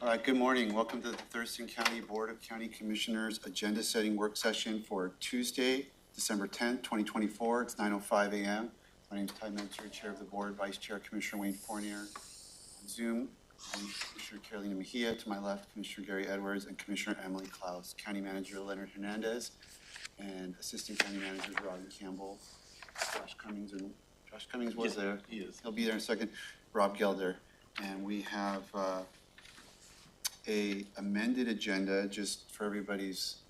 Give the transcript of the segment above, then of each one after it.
All right, good morning. Welcome to the Thurston County Board of County Commissioners Agenda Setting Work Session for Tuesday, December 10th, 2024. It's 9:05 a.m. My name is Ty Mentor, Chair of the Board, Vice Chair Commissioner Wayne Fournier. On Zoom, I'm Commissioner Carolina Mejia. To my left, Commissioner Gary Edwards and Commissioner Emily Klaus, County Manager Leonard Hernandez, and Assistant County Managers Rodney Campbell. Josh Cummings was there. He is. He'll be there in a second. Rob Gelder. And we have a amended agenda just for everybody's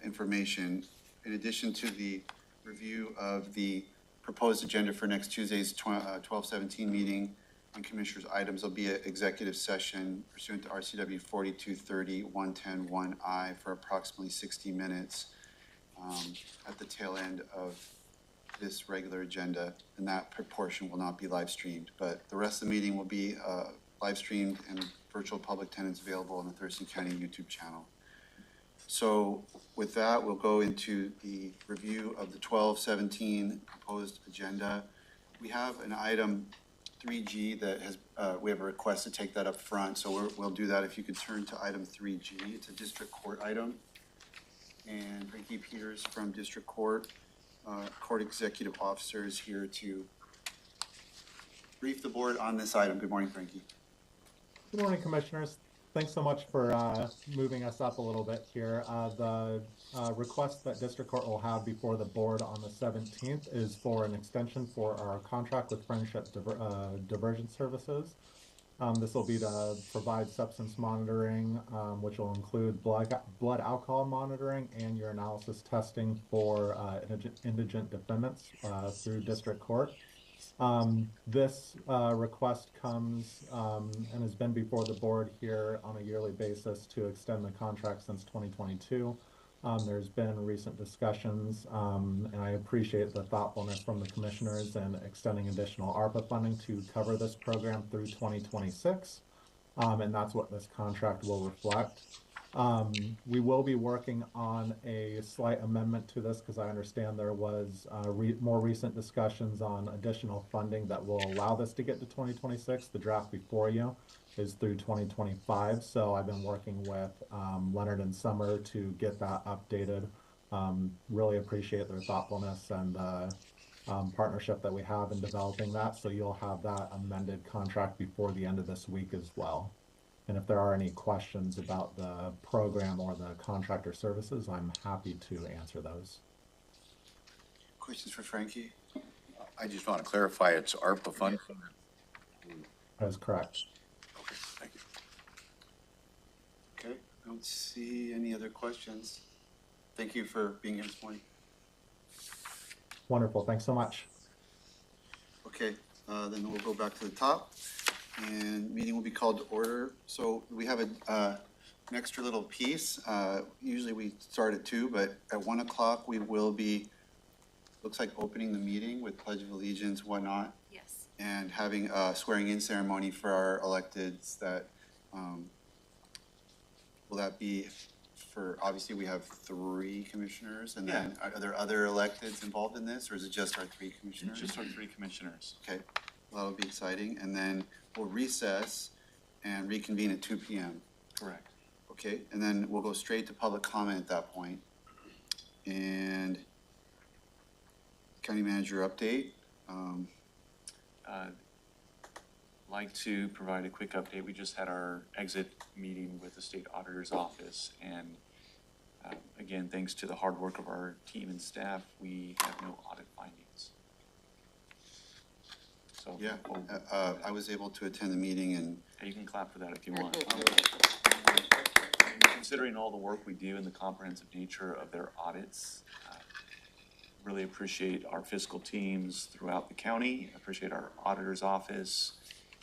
information. In addition to the review of the proposed agenda for next Tuesday's 12/17 meeting on Commissioners' items, there'll be an executive session pursuant to RCW 4230-110-1I for approximately 60 minutes at the tail end of this regular agenda, and that portion will not be live streamed, but the rest of the meeting will be live streamed and virtual public attendance available on the Thurston County YouTube channel. So with that, we'll go into the review of the 12/17 proposed agenda. We have an item 3G that has, we have a request to take that up front, so we'll do that. If you could turn to item 3G, it's a district court item. And Frankie Peters from District Court, Court Executive Officer, is here to brief the board on this item. Good morning, Frankie. Good morning, Commissioners. Thanks so much for moving us up a little bit here. The request that District Court will have before the board on the 17th is for an extension for our contract with Friendship Diversion Services. This will be to provide substance monitoring, which will include blood alcohol monitoring and urinalysis testing for indigent defendants through District Court. This request comes and has been before the board here on a yearly basis to extend the contract since 2022. There's been recent discussions, and I appreciate the thoughtfulness from the commissioners in extending additional ARPA funding to cover this program through 2026, and that's what this contract will reflect. We will be working on a slight amendment to this because I understand there was more recent discussions on additional funding that will allow this to get to 2026. The draft before you is through 2025. So I've been working with Leonard and Summer to get that updated. Really appreciate their thoughtfulness and partnership that we have in developing that. So you'll have that amended contract before the end of this week as well. And if there are any questions about the program or the contractor services, I'm happy to answer those. Questions for Frankie? I just want to clarify, it's ARPA funding. That is correct. Okay, thank you. Okay, I don't see any other questions. Thank you for being here this morning. Wonderful, thanks so much. Okay, then we'll go back to the top. And meeting will be called to order. So we have an extra little piece. Usually we start at 2, but at 1 o'clock we will be, looks like opening the meeting with Pledge of Allegiance, whatnot. Yes. And having a swearing in ceremony for our electeds that, will that be for, obviously we have 3 commissioners, and then are there other electeds involved in this, or is it just our 3 commissioners? Just our 3 commissioners. Okay, well, that'll be exciting. And then we'll recess and reconvene at 2 p.m. Correct. Okay, and then we'll go straight to public comment at that point. And county manager update. Like to provide a quick update. We just had our exit meeting with the state auditor's office, and again, thanks to the hard work of our team and staff, we have no audit findings. So Yeah, I was able to attend the meeting, and you can clap for that if you want. Considering all the work we do and the comprehensive nature of their audits, really appreciate our fiscal teams throughout the county, appreciate our auditor's office,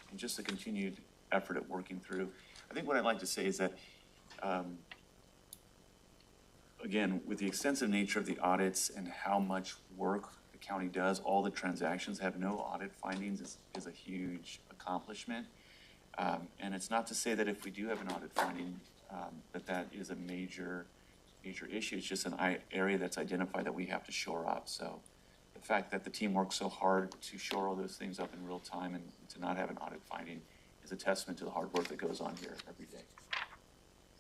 and just the continued effort at working through. I think what I'd like to say is that, again, with the extensive nature of the audits and how much work the county does, all the transactions have no audit findings is a huge accomplishment. And it's not to say that if we do have an audit finding, that is a major issue. It's just an area that's identified that we have to shore up. So the fact that the team works so hard to shore all those things up in real time and to not have an audit finding is a testament to the hard work that goes on here every day.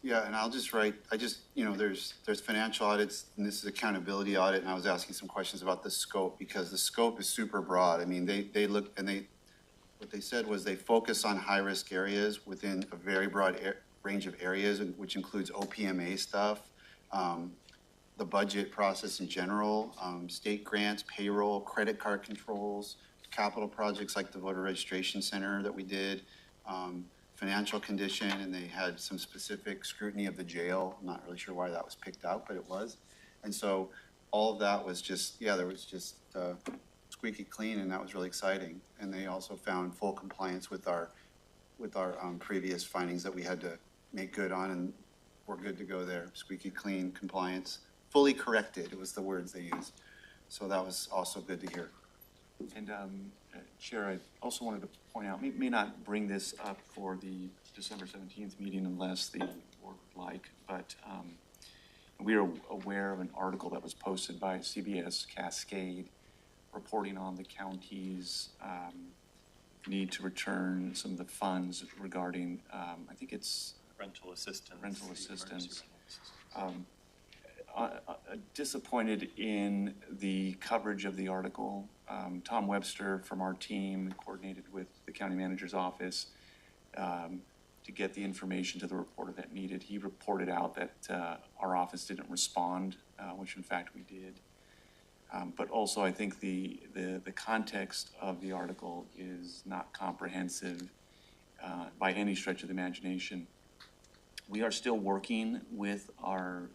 Yeah, and I'll just write, there's financial audits, and this is accountability audit, and I was asking some questions about the scope, because the scope is super broad. I mean, they look, and what they said was they focus on high-risk areas within a very broad range of areas, which includes OPMA stuff, the budget process in general, state grants, payroll, credit card controls, capital projects like the voter registration center that we did, financial condition, and they had some specific scrutiny of the jail. I'm not really sure why that was picked out, but it was. And so all of that was just, there was just squeaky clean, and that was really exciting. And they also found full compliance with our previous findings that we had to make good on, and we're good to go there. Squeaky clean compliance, fully corrected, it was the words they used. So that was also good to hear. And Chair, I also wanted to point out, may not bring this up for the December 17th meeting unless the board would like, but we are aware of an article that was posted by CBS Cascade reporting on the county's need to return some of the funds regarding, I think it's rental assistance. Rental assistance. Disappointed in the coverage of the article. Tom Webster from our team coordinated with the county manager's office to get the information to the reporter that needed. He reported out that our office didn't respond, which in fact we did. But also I think the context of the article is not comprehensive by any stretch of the imagination. We are still working with our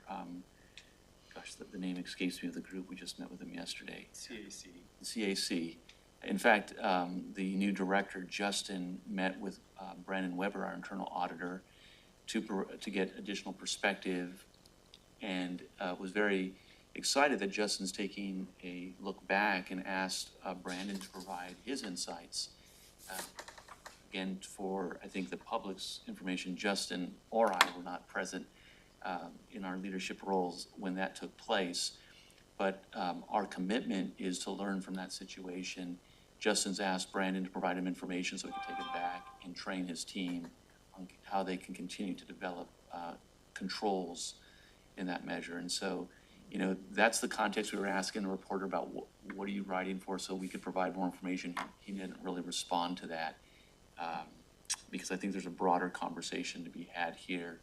the name escapes me of the group. We just met with them yesterday. CAC. CAC. In fact, the new director, Justin, met with Brandon Weber, our internal auditor, to get additional perspective, and was very excited that Justin's taking a look back and asked Brandon to provide his insights. Again, for, I think, the public's information, Justin or I were not present in our leadership roles when that took place. But our commitment is to learn from that situation. Justin's asked Brandon to provide him information so he can take it back and train his team on how they can continue to develop controls in that measure. And so, that's the context we were asking the reporter about. What are you writing for, so we could provide more information. He didn't really respond to that because I think there's a broader conversation to be had here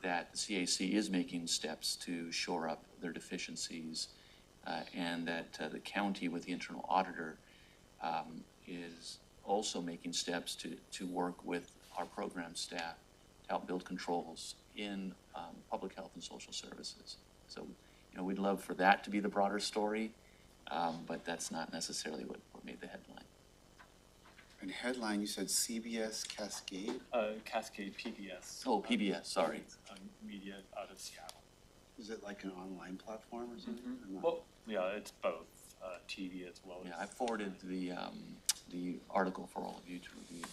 that the CAC is making steps to shore up their deficiencies, and that the county with the internal auditor is also making steps to work with our program staff to help build controls in public health and social services. So, we'd love for that to be the broader story, but that's not necessarily what made the headline. And headline, you said CBS Cascade? Cascade PBS. Oh, PBS, sorry. Media out of Seattle. Is it like an online platform or something? Mm-hmm. Or not? Well, yeah, it's both TV as well as. Yeah, I forwarded the article for all of you to review.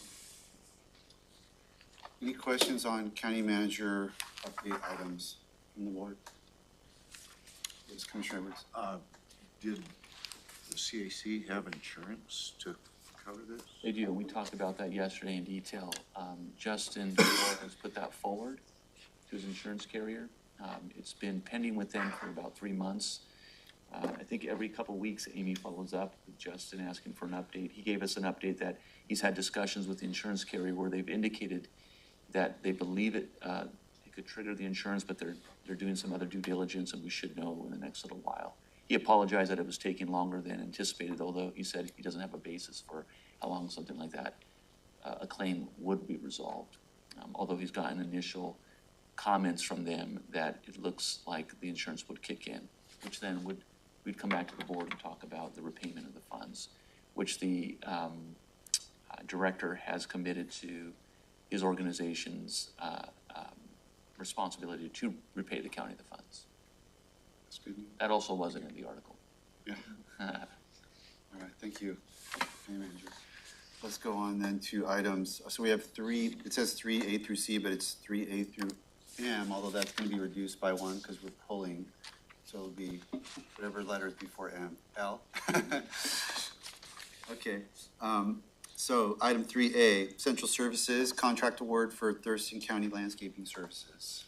Any questions on county manager update items from the board? Yes, Commissioner Edwards. Did the CAC have insurance to cover this? They do. We talked about that yesterday in detail. Justin has put that forward to his insurance carrier. It's been pending with them for about 3 months. I think every couple of weeks, Amy follows up with Justin asking for an update. He gave us an update that he's had discussions with the insurance carrier where they've indicated that they believe it could trigger the insurance, but they're doing some other due diligence, and we should know in the next little while. He apologized that it was taking longer than anticipated, although he said he doesn't have a basis for how long something like that, a claim would be resolved. Although he's gotten initial comments from them that it looks like the insurance would kick in, which then we'd come back to the board and talk about the repayment of the funds, which the director has committed to his organization's responsibility to repay the county the funds. That's good news. That also wasn't in the article. Yeah. All right, thank you, county manager. Let's go on then to items. So we have three, it says 3A through C, but it's 3A through M, although that's going to be reduced by one because we're pulling. So it'll be whatever letters before M. L. Okay. So item 3A, Central Services, contract award for Thurston County Landscaping Services.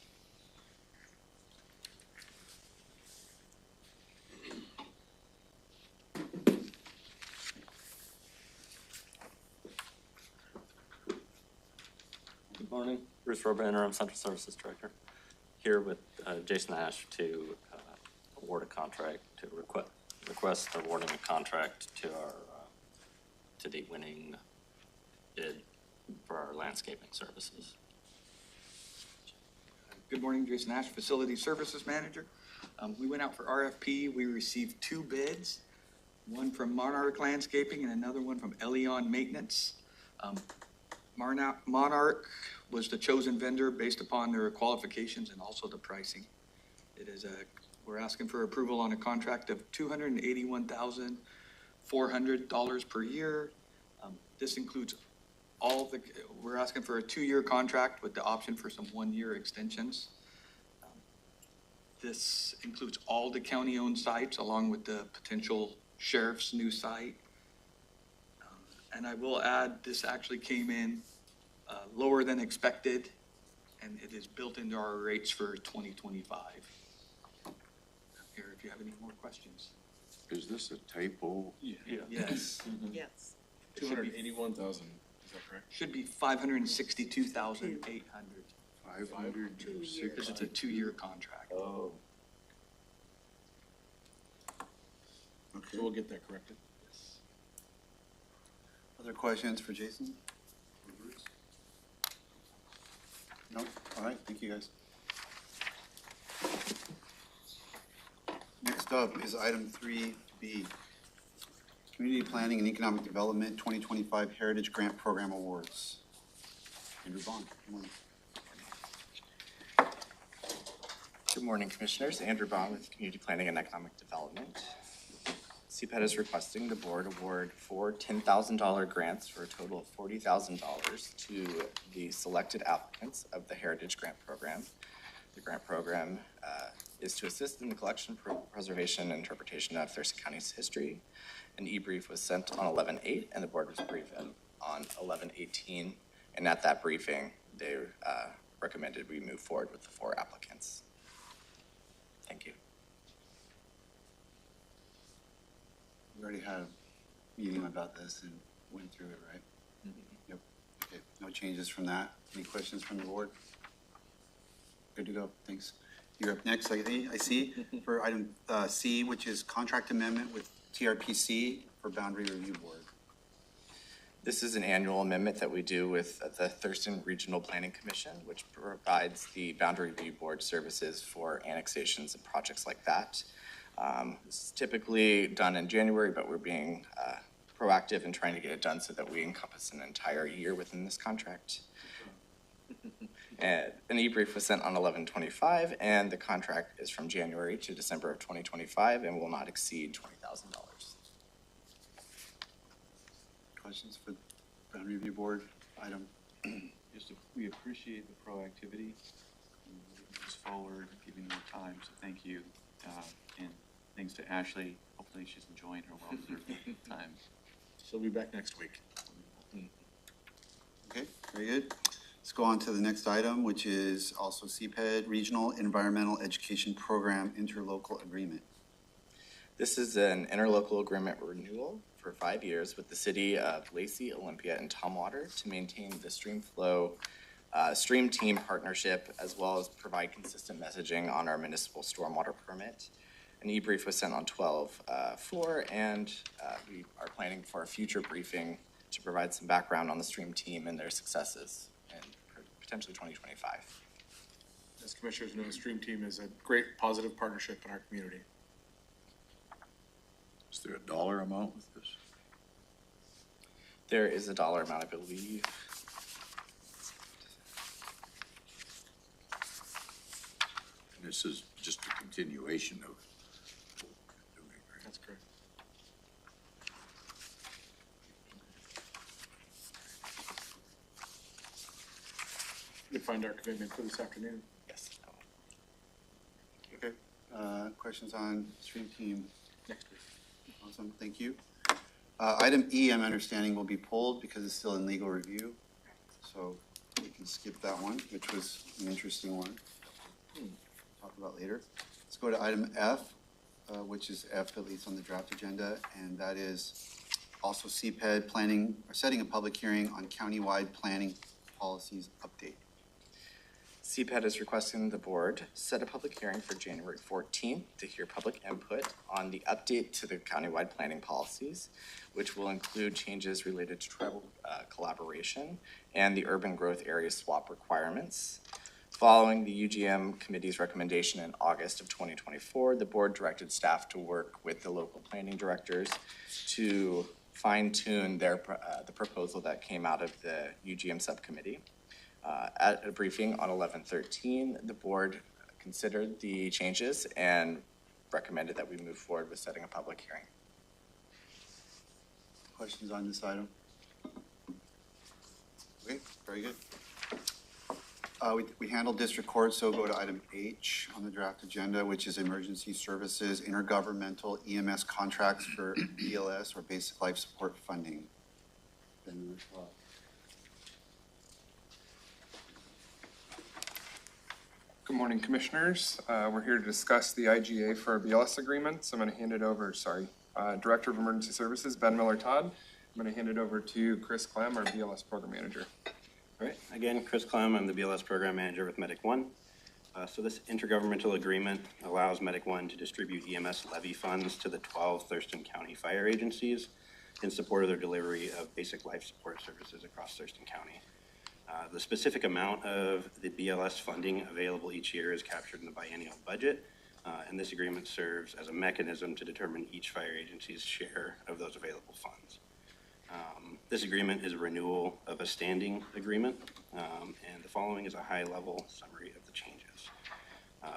Good morning, Bruce Rober, Interim Central Services Director, here with Jason Ash to award a contract, to request awarding a contract to our, to the winning bid for our landscaping services. Good morning, Jason Ash, Facility Services Manager. We went out for RFP. We received 2 bids, one from Monarch Landscaping and another one from Elion Maintenance. Monarch was the chosen vendor based upon their qualifications and also the pricing. It is we're asking for approval on a contract of $281,400 per year. This includes we're asking for a 2-year contract with the option for some 1-year extensions. This includes all the county-owned sites along with the potential sheriff's new site. And I will add, this actually came in lower than expected, and it is built into our rates for 2025. Here, if you have any more questions. Is this a typo? Yes. Yes. 281,000, is that correct? Should be 562,800, 506. because it's a 2-year contract. Oh. Okay. So we'll get that corrected. Other questions for Jason? No? All right, thank you, guys. Next up is item 3B, Community Planning and Economic Development 2025 Heritage Grant Program Awards. Andrew Bond, good morning. Good morning, Commissioners. Andrew Baum with Community Planning and Economic Development. CPED is requesting the board award 4 $10,000 grants for a total of $40,000 to the selected applicants of the Heritage Grant Program. The grant program is to assist in the collection, preservation, and interpretation of Thurston County's history. An e-brief was sent on 11/8, and the board was briefed on 11/18. And at that briefing, they recommended we move forward with the 4 applicants. Thank you. We already had a meeting about this and went through it, right? Yep. Okay, no changes from that. Any questions from the board? Good to go, thanks. You're up next, I see, for item C, which is contract amendment with TRPC for Boundary Review Board. This is an annual amendment that we do with the Thurston Regional Planning Commission, which provides the Boundary Review Board services for annexations and projects like that. This is typically done in January, but we're being proactive in trying to get it done so that we encompass an entire year within this contract. And an e-brief was sent on 11/25, and the contract is from January to December of 2025 and will not exceed $20,000. Questions for Boundary Review Board item? Just, we appreciate the proactivity, moving this forward, giving more time, so thank you. And thanks to Ashley, hopefully she's enjoying her well-deserved time. She'll be back next week. Okay, very good. Let's go on to the next item, which is also CPED, Regional Environmental Education Program Interlocal Agreement. This is an interlocal agreement renewal for 5 years with the city of Lacey, Olympia, and Tumwater to maintain the stream team partnership, as well as provide consistent messaging on our municipal stormwater permit. An e-brief was sent on 12/4, and we are planning for a future briefing to provide some background on the stream team and their successes in potentially 2025. As commissioners know, the Stream Team is a great positive partnership in our community. Is there a dollar amount with this? There is a dollar amount, I believe. And this is just a continuation of what we're doing, right? That's correct. You'll find our commitment for this afternoon. Yes. Okay, questions on stream team? Next week. Awesome, thank you. Item E, I'm understanding, will be pulled because it's still in legal review. So we can skip that one, which was an interesting one. Talk about later. Let's go to item F, which is F, at least on the draft agenda, and that is also CPED planning, or setting a public hearing on countywide planning policies update. CPED is requesting the board set a public hearing for January 14th to hear public input on the update to the countywide planning policies, which will include changes related to tribal collaboration and the urban growth area swap requirements. Following the UGM committee's recommendation in August of 2024, the board directed staff to work with the local planning directors to fine-tune the proposal that came out of the UGM subcommittee. At a briefing on 11/13, the board considered the changes and recommended that we move forward with setting a public hearing. Questions on this item? Okay, very good. We handled district court, so go to item H on the draft agenda, which is emergency services, intergovernmental EMS contracts for BLS or basic life support funding. Good morning, Commissioners. We're here to discuss the IGA for our BLS agreements. I'm going to hand it over, Director of Emergency Services, Ben Miller-Todd. I'm going to hand it over to Chris Clem, our BLS Program Manager. All right, again, Chris Clem, I'm the BLS Program Manager with Medic One. So this intergovernmental agreement allows Medic One to distribute EMS levy funds to the 12 Thurston County fire agencies in support of their delivery of basic life support services across Thurston County. The specific amount of the BLS funding available each year is captured in the biennial budget, and this agreement serves as a mechanism to determine each fire agency's share of those available funds. This agreement is a renewal of a standing agreement, and the following is a high-level summary of the changes.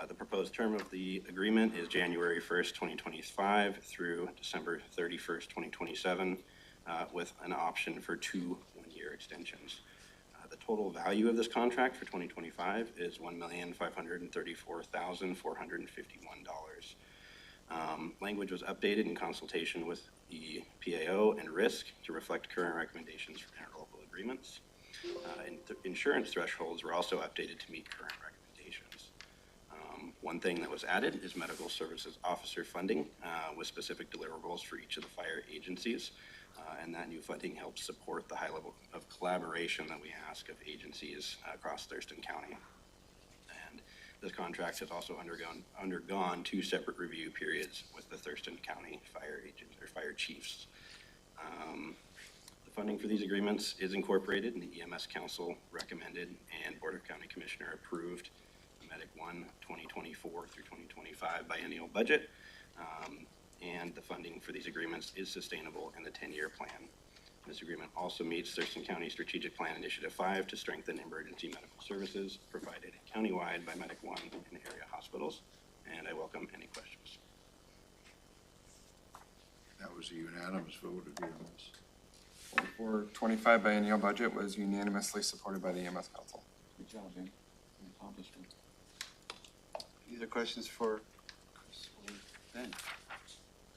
The proposed term of the agreement is January 1st, 2025 through December 31st, 2027, with an option for 2 one-year extensions. The total value of this contract for 2025 is $1,534,451. Language was updated in consultation with the PAO and RISC to reflect current recommendations for interlocal agreements. Insurance thresholds were also updated to meet current recommendations. One thing that was added is medical services officer funding with specific deliverables for each of the fire agencies. And that new funding helps support the high level of collaboration that we ask of agencies across Thurston County. And this contract has also undergone 2 separate review periods with the Thurston County fire agents or fire chiefs. The funding for these agreements is incorporated in the EMS Council recommended and Board of County Commissioner approved the Medic One 2024 through 2025 biennial budget. And the funding for these agreements is sustainable in the 10-year plan. This agreement also meets Thurston County Strategic Plan Initiative 5 to strengthen emergency medical services provided countywide by Medic One in area hospitals. And I welcome any questions. That was a unanimous vote of unanimous. 425 biennial budget was unanimously supported by the EMS Council. Good job, Ben. Accomplishment. Any other questions for Chris or Ben?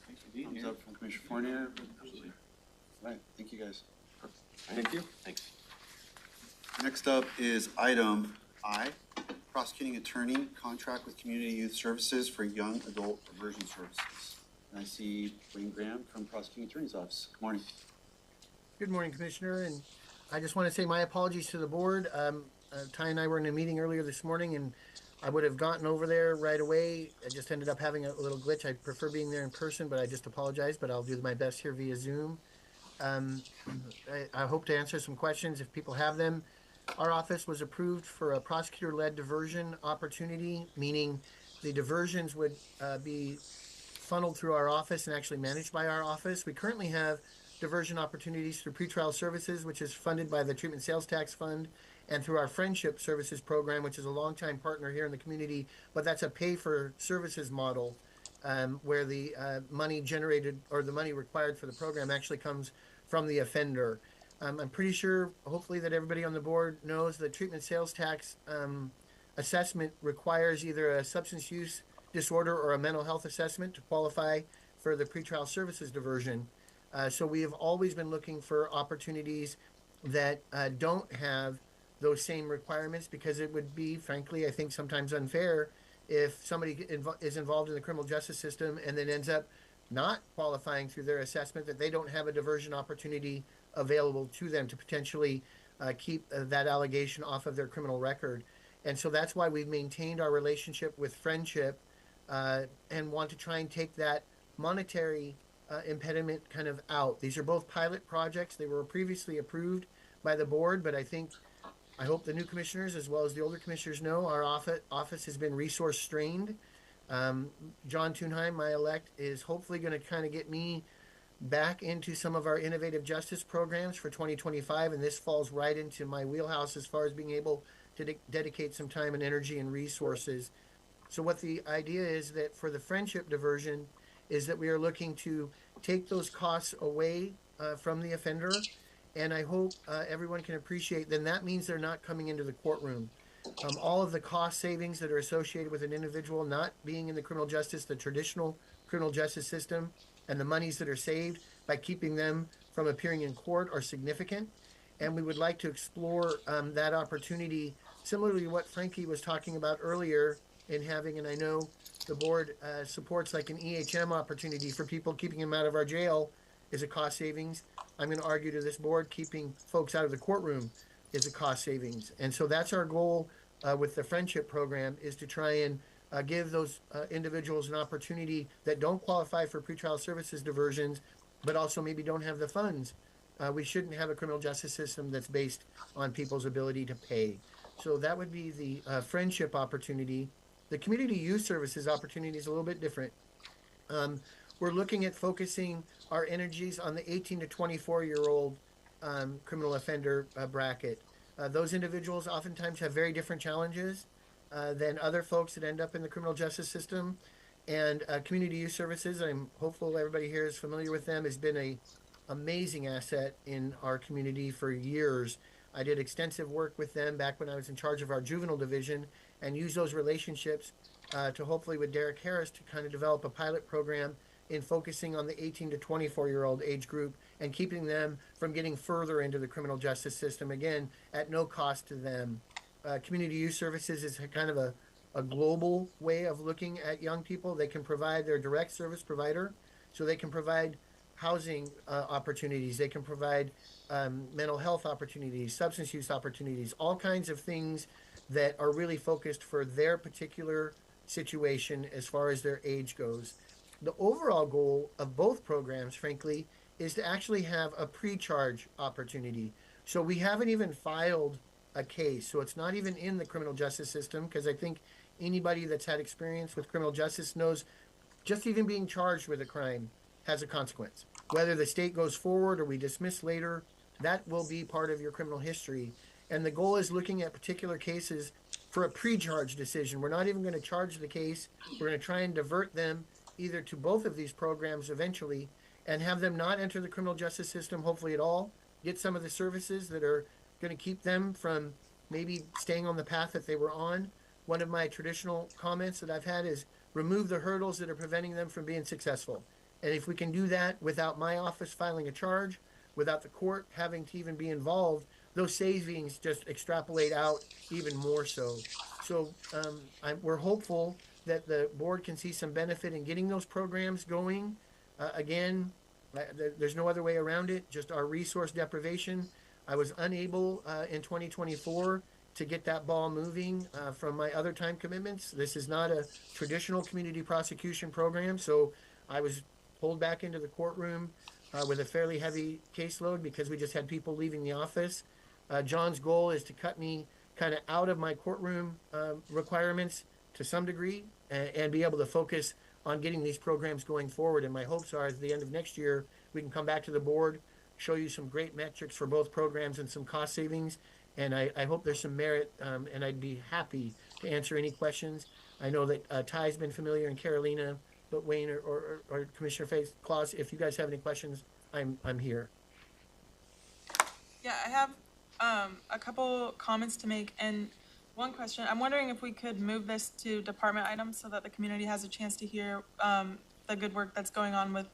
Thanks for being here. Thumbs up from Commissioner Fournier. Absolutely. All right, thank you guys. Thank you. Thanks. Next up is item I, prosecuting attorney contract with Community Youth Services for young adult diversion services. And I see Wayne Graham from Prosecuting Attorney's Office. Good morning. Good morning, Commissioner, and I just want to say my apologies to the board. Ty and I were in a meeting earlier this morning, and I would have gotten over there right away. I just ended up having a little glitch. I prefer being there in person, but I just apologize, but I'll do my best here via Zoom. I hope to answer some questions if people have them. Our office was approved for a prosecutor-led diversion opportunity, meaning the diversions would be funneled through our office and actually managed by our office. We currently have diversion opportunities through pretrial services, which is funded by the Treatment Sales Tax Fund, and through our Friendship Services Program, which is a longtime partner here in the community, but that's a pay-for-services model where the money generated or the money required for the program actually comes from the offender. I'm pretty sure, hopefully, that everybody on the board knows the treatment sales tax assessment requires either a substance use disorder or a mental health assessment to qualify for the pretrial services diversion. So we have always been looking for opportunities that don't have those same requirements, because it would be, frankly, I think sometimes unfair if somebody is involved in the criminal justice system and then ends up not qualifying through their assessment, that they don't have a diversion opportunity available to them to potentially keep that allegation off of their criminal record. And so that's why we've maintained our relationship with Friendship and want to try and take that monetary impediment kind of out. These are both pilot projects. They were previously approved by the board, but I hope the new commissioners as well as the older commissioners know our office has been resource strained. John Thunheim, my elect, is hopefully going to kind of get me back into some of our innovative justice programs for 2025, and this falls right into my wheelhouse as far as being able to dedicate some time and energy and resources. So what the idea is that for the Friendship diversion is that we are looking to take those costs away from the offender, and I hope everyone can appreciate then that means they're not coming into the courtroom. All of the cost savings that are associated with an individual not being in the the traditional criminal justice system, and the monies that are saved by keeping them from appearing in court are significant. And we would like to explore that opportunity, similarly to what Frankie was talking about earlier, in having, and I know the board supports like an EHM opportunity for people, keeping them out of our jail is a cost savings. I'm going to argue to this board, keeping folks out of the courtroom is a cost savings. And so that's our goal with the Friendship program, is to try and give those individuals an opportunity that don't qualify for pretrial services diversions, but also maybe don't have the funds. We shouldn't have a criminal justice system that's based on people's ability to pay. So that would be the Friendship opportunity. The community youth services opportunity is a little bit different. We're looking at focusing our energies on the 18 to 24-year-old criminal offender bracket. Those individuals oftentimes have very different challenges than other folks that end up in the criminal justice system. And community youth services, I'm hopeful everybody here is familiar with them, has been an amazing asset in our community for years. I did extensive work with them back when I was in charge of our juvenile division, and use those relationships to hopefully with Derek Harris to kind of develop a pilot program in focusing on the 18 to 24-year-old age group and keeping them from getting further into the criminal justice system, again, at no cost to them. Community youth services is kind of a global way of looking at young people. They can provide their direct service provider, so they can provide housing opportunities, they can provide mental health opportunities, substance use opportunities, all kinds of things that are really focused for their particular situation as far as their age goes. The overall goal of both programs, frankly, is to actually have a pre-charge opportunity. So we haven't even filed a case, so it's not even in the criminal justice system, because I think anybody that's had experience with criminal justice knows just even being charged with a crime has a consequence. Whether the state goes forward or we dismiss later, that will be part of your criminal history. And the goal is looking at particular cases for a pre-charge decision. We're not even going to charge the case. We're going to try and divert them either to both of these programs eventually and have them not enter the criminal justice system, hopefully at all, get some of the services that are going to keep them from maybe staying on the path that they were on. One of my traditional comments that I've had is remove the hurdles that are preventing them from being successful. And if we can do that without my office filing a charge, without the court having to even be involved, those savings just extrapolate out even more so. So we're hopeful that the board can see some benefit in getting those programs going. Again, there's no other way around it, just our resource deprivation. I was unable in 2024 to get that ball moving from my other time commitments. This is not a traditional community prosecution program, so I was pulled back into the courtroom with a fairly heavy caseload because we just had people leaving the office. John's goal is to cut me kind of out of my courtroom requirements to some degree and be able to focus on getting these programs going forward. And my hopes are at the end of next year, we can come back to the board, show you some great metrics for both programs and some cost savings. And I hope there's some merit, and I'd be happy to answer any questions. I know that Ty's been familiar and Carolina, but Wayne or Commissioner Claus, if you guys have any questions, I'm here. Yeah, I have a couple comments to make and one question. I'm wondering if we could move this to department items so that the community has a chance to hear the good work that's going on with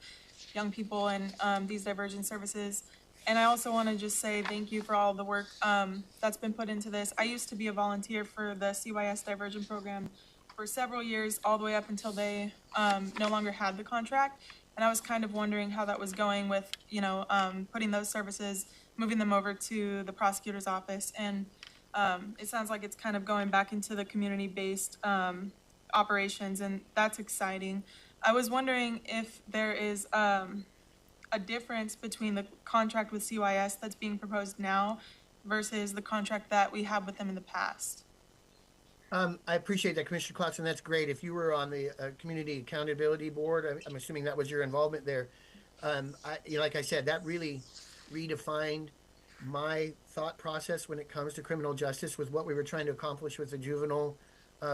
young people and these diversion services. And I also want to just say thank you for all the work that's been put into this. I used to be a volunteer for the CYS diversion program for several years, all the way up until they no longer had the contract. And I was kind of wondering how that was going with, putting those services, moving them over to the prosecutor's office. And it sounds like it's kind of going back into the community-based operations, and that's exciting. I was wondering if there is a difference between the contract with CYS that's being proposed now versus the contract that we had with them in the past. I appreciate that, Commissioner Clarkson. That's great. If you were on the Community Accountability Board, I'm assuming that was your involvement there. Like I said, that really redefined my thought process when it comes to criminal justice with what we were trying to accomplish with the juvenile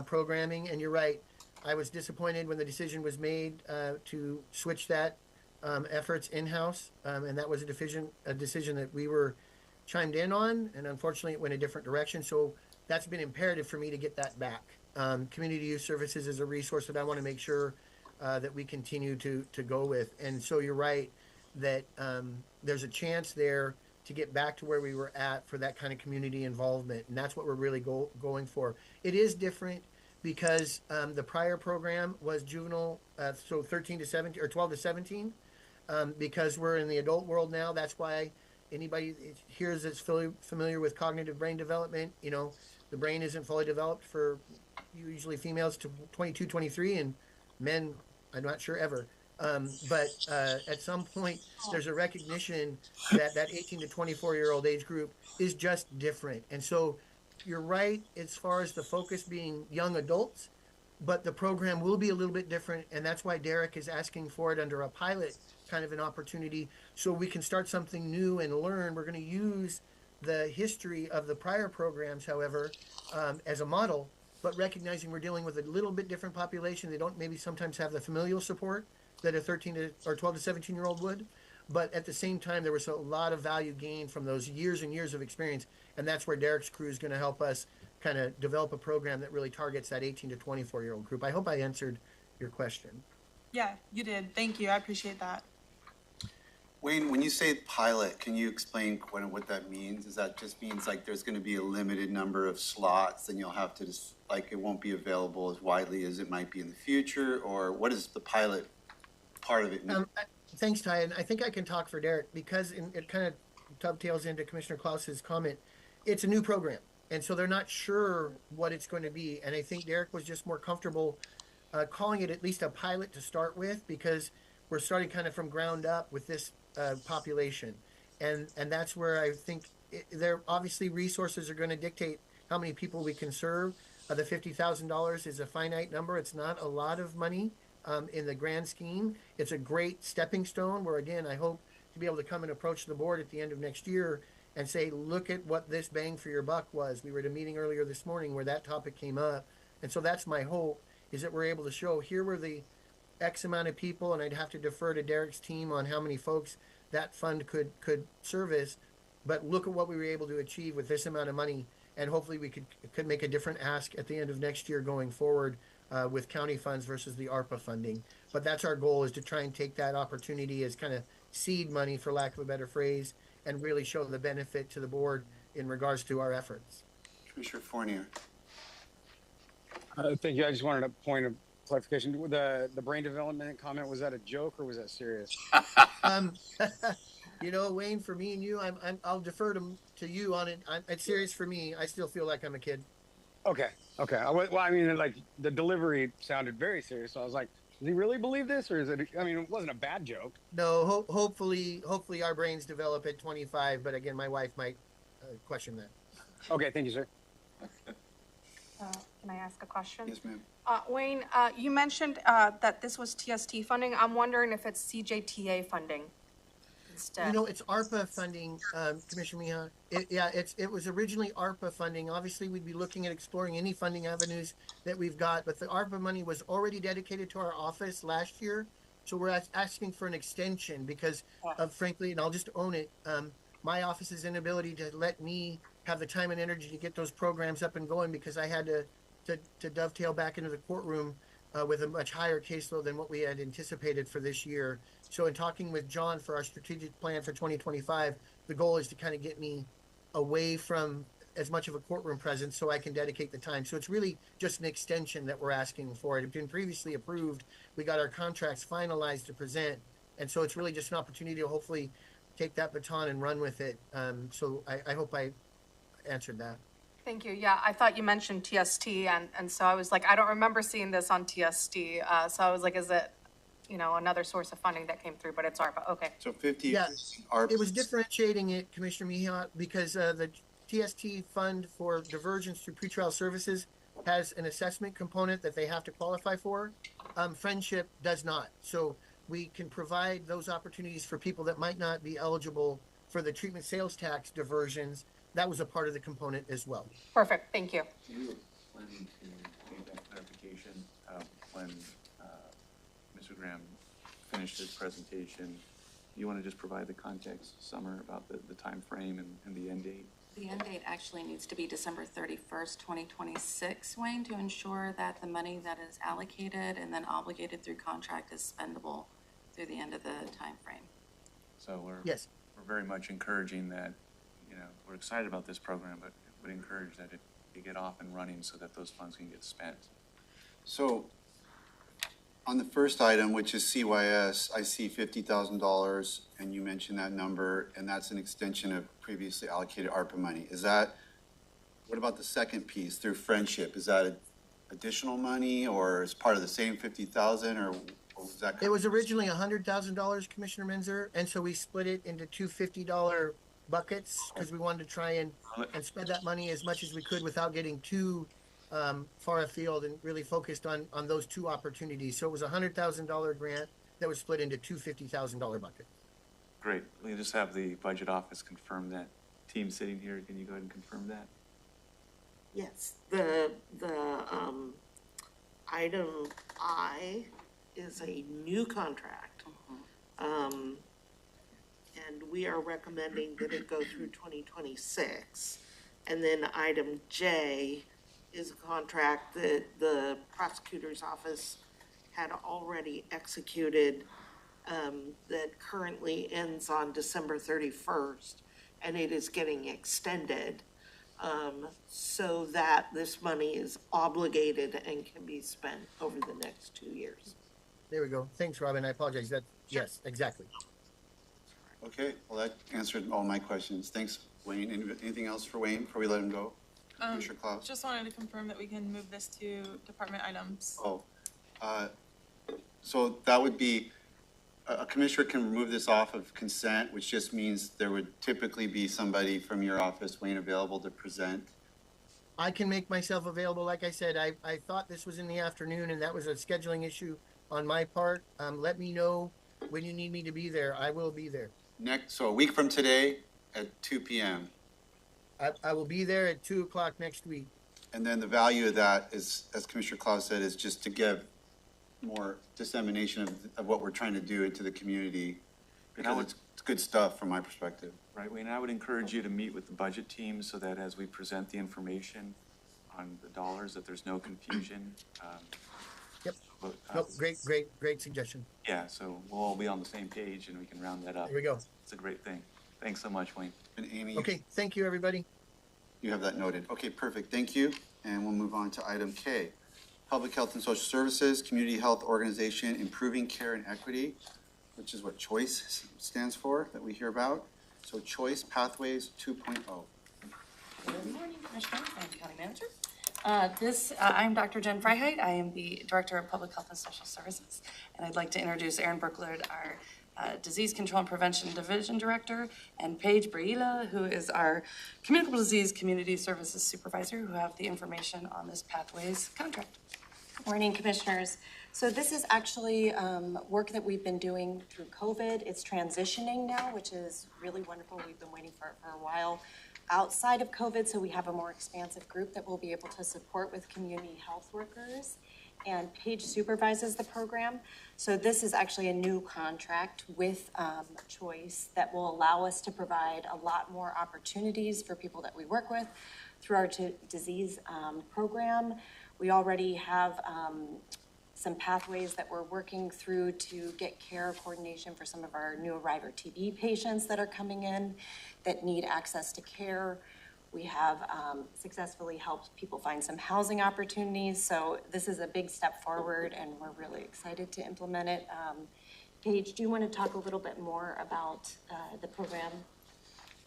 programming. And you're right, I was disappointed when the decision was made to switch that efforts in-house, and that was a decision that we were chimed in on, and unfortunately it went a different direction. So that's been imperative for me to get that back. Community Youth Services is a resource that I want to make sure that we continue to go with. And so you're right that there's a chance there to get back to where we were at for that kind of community involvement, and that's what we're really going for. It is different because the prior program was juvenile, so 13 to 17 or 12 to 17. Because we're in the adult world now, that's why anybody here that's familiar with cognitive brain development, the brain isn't fully developed for usually females to 22, 23, and men, I'm not sure ever. But at some point, there's a recognition that that 18 to 24-year-old age group is just different. And so you're right as far as the focus being young adults, but the program will be a little bit different, and that's why Derek is asking for it under a pilot kind of an opportunity so we can start something new and learn. We're going to use the history of the prior programs, however, as a model, but recognizing we're dealing with a little bit different population. They don't maybe sometimes have the familial support that a 13 to or 12 to 17-year-old would, but at the same time, there was a lot of value gained from those years and years of experience, and that's where Derek's crew is going to help us kind of develop a program that really targets that 18 to 24-year-old group. I hope I answered your question. Yeah, you did. Thank you. I appreciate that. Wayne, when you say pilot, can you explain what that means? Is that just means like there's going to be a limited number of slots and you'll have to just, like, it won't be available as widely as it might be in the future? Or what does the pilot part of it mean? Thanks, Ty. And I think I can talk for Derek because it kind of dovetails into Commissioner Klaus's comment. It's a new program, and so they're not sure what it's going to be. And I think Derek was just more comfortable calling it at least a pilot to start with because we're starting kind of from ground up with this population. And that's where I think there obviously resources are going to dictate how many people we can serve. The $50,000 is a finite number. It's not a lot of money in the grand scheme. It's a great stepping stone where, again, I hope to be able to come and approach the board at the end of next year and say, look at what this bang for your buck was. We were at a meeting earlier this morning where that topic came up. And so that's my hope, is that we're able to show here were the X amount of people, and I'd have to defer to Derek's team on how many folks that fund could service, but look at what we were able to achieve with this amount of money, and hopefully we could make a different ask at the end of next year going forward with county funds versus the ARPA funding. But that's our goal, is to try and take that opportunity as kind of seed money, for lack of a better phrase, and really show the benefit to the board in regards to our efforts. Commissioner Fournier. Thank you. I just wanted a point of clarification. The brain development comment, was that a joke or was that serious? Wayne, for me and you, I'll defer to you on it. It's serious for me. I still feel like I'm a kid. Okay. Well, I mean, like, the delivery sounded very serious. So I was like, does he really believe this, or is it? I mean, it wasn't a bad joke. No, hopefully our brains develop at 25. But again, my wife might question that. Okay, thank you, sir. Can I ask a question? Yes, ma'am. Wayne, you mentioned that this was TST funding. I'm wondering if it's CJTA funding instead. It's ARPA funding, Commissioner Mejia. It was originally ARPA funding. Obviously, we'd be looking at exploring any funding avenues that we've got, but the ARPA money was already dedicated to our office last year. So we're asking for an extension because of, frankly, and I'll just own it, my office's inability to let me have the time and energy to get those programs up and going because I had to dovetail back into the courtroom with a much higher caseload than what we had anticipated for this year. So in talking with John for our strategic plan for 2025, the goal is to kind of get me away from as much of a courtroom presence so I can dedicate the time. So it's really just an extension that we're asking for. It had been previously approved. We got our contracts finalized to present. And so it's really just an opportunity to hopefully take that baton and run with it. So I hope I answered that. Thank you. Yeah, I thought you mentioned TST, and so I was like, I don't remember seeing this on TST. So I was like, is it, another source of funding that came through, but it's ARPA. Okay. So 50 Yeah, ARPA. it was differentiating it, Commissioner Mejia, because the TST fund for divergence through pretrial services has an assessment component that they have to qualify for. Friendship does not. So we can provide those opportunities for people that might not be eligible for the treatment sales tax diversions. That was a part of the component as well. Perfect. Thank you. We were planning to get that clarification when Mr. Graham finished his presentation. You want to just provide the context, Summer, about the time frame and the end date? The end date actually needs to be December 31st, 2026, Wayne, to ensure that the money that is allocated and then obligated through contract is spendable through the end of the time frame. So we're very much encouraging that, we're excited about this program, but would encourage that it get off and running so that those funds can get spent. So on the first item, which is CYS, I see $50,000, and you mentioned that number, and that's an extension of previously allocated ARPA money. What about the second piece through Friendship? Is that additional money, or is part of the same 50,000, or was that? It was originally $100,000, Commissioner Menzer, and so we split it into two $50 buckets because we wanted to try and spend that money as much as we could without getting too far afield, and really focused on those two opportunities. So it was a $100,000 grant that was split into two $50,000 buckets. Great. We just have the budget office confirm that. Team sitting here, can you go ahead and confirm that? Yes, the item I is a new contract. And we are recommending that it go through 2026. And then item J is a contract that the prosecutor's office had already executed, that currently ends on December 31st, and it is getting extended, so that this money is obligated and can be spent over the next 2 years. There we go. Thanks, Robin. I apologize. Yes, exactly. Okay, well, that answered all my questions. Thanks, Wayne. Anything else for Wayne before we let him go? Commissioner Klaus? Just wanted to confirm that we can move this to department items. So that would be, a commissioner can remove this off of consent, which just means there would typically be somebody from your office, Wayne, available to present. I can make myself available. Like I said, I thought this was in the afternoon, and that was a scheduling issue on my part. Let me know when you need me to be there. I will be there. So a week from today at 2 p.m. I will be there at 2 o'clock next week. And then the value of that is, as Commissioner Klaus said, is just to give more dissemination of what we're trying to do into the community, because it's good stuff from my perspective. Right, Wayne, I would encourage you to meet with the budget team so that as we present the information on the dollars, that there's no confusion. Yep. Great suggestion. Yeah, so we'll all be on the same page and we can round that up. There we go. It's a great thing. Thanks so much, Wayne. And Amy? Okay, thank you, everybody. You have that noted. Okay, perfect. Thank you. And we'll move on to item K. Public Health and Social Services, Community Health Organization, Improving Care and Equity, which is what CHOICE stands for, that we hear about. So CHOICE Pathways 2.0. Good morning, Commissioner and County Manager. I'm Dr. Jen Freiheit. I am the Director of Public Health and Social Services. And I'd like to introduce Erin Brooklard, our Disease Control and Prevention Division Director, and Paige Braila, who is our Communicable Disease Community Services Supervisor, who have the information on this Pathways contract. Good morning, Commissioners. So this is actually work that we've been doing through COVID. It's transitioning now, which is really wonderful. We've been waiting for it for a while. Outside of COVID, so we have a more expansive group that we'll be able to support with community health workers. And Paige supervises the program. So this is actually a new contract with CHOICE that will allow us to provide a lot more opportunities for people that we work with through our disease program. We already have some pathways that we're working through to get care coordination for some of our new arriver TB patients that are coming in that need access to care. We have successfully helped people find some housing opportunities. So this is a big step forward and we're really excited to implement it. Paige, do you want to talk a little bit more about the program?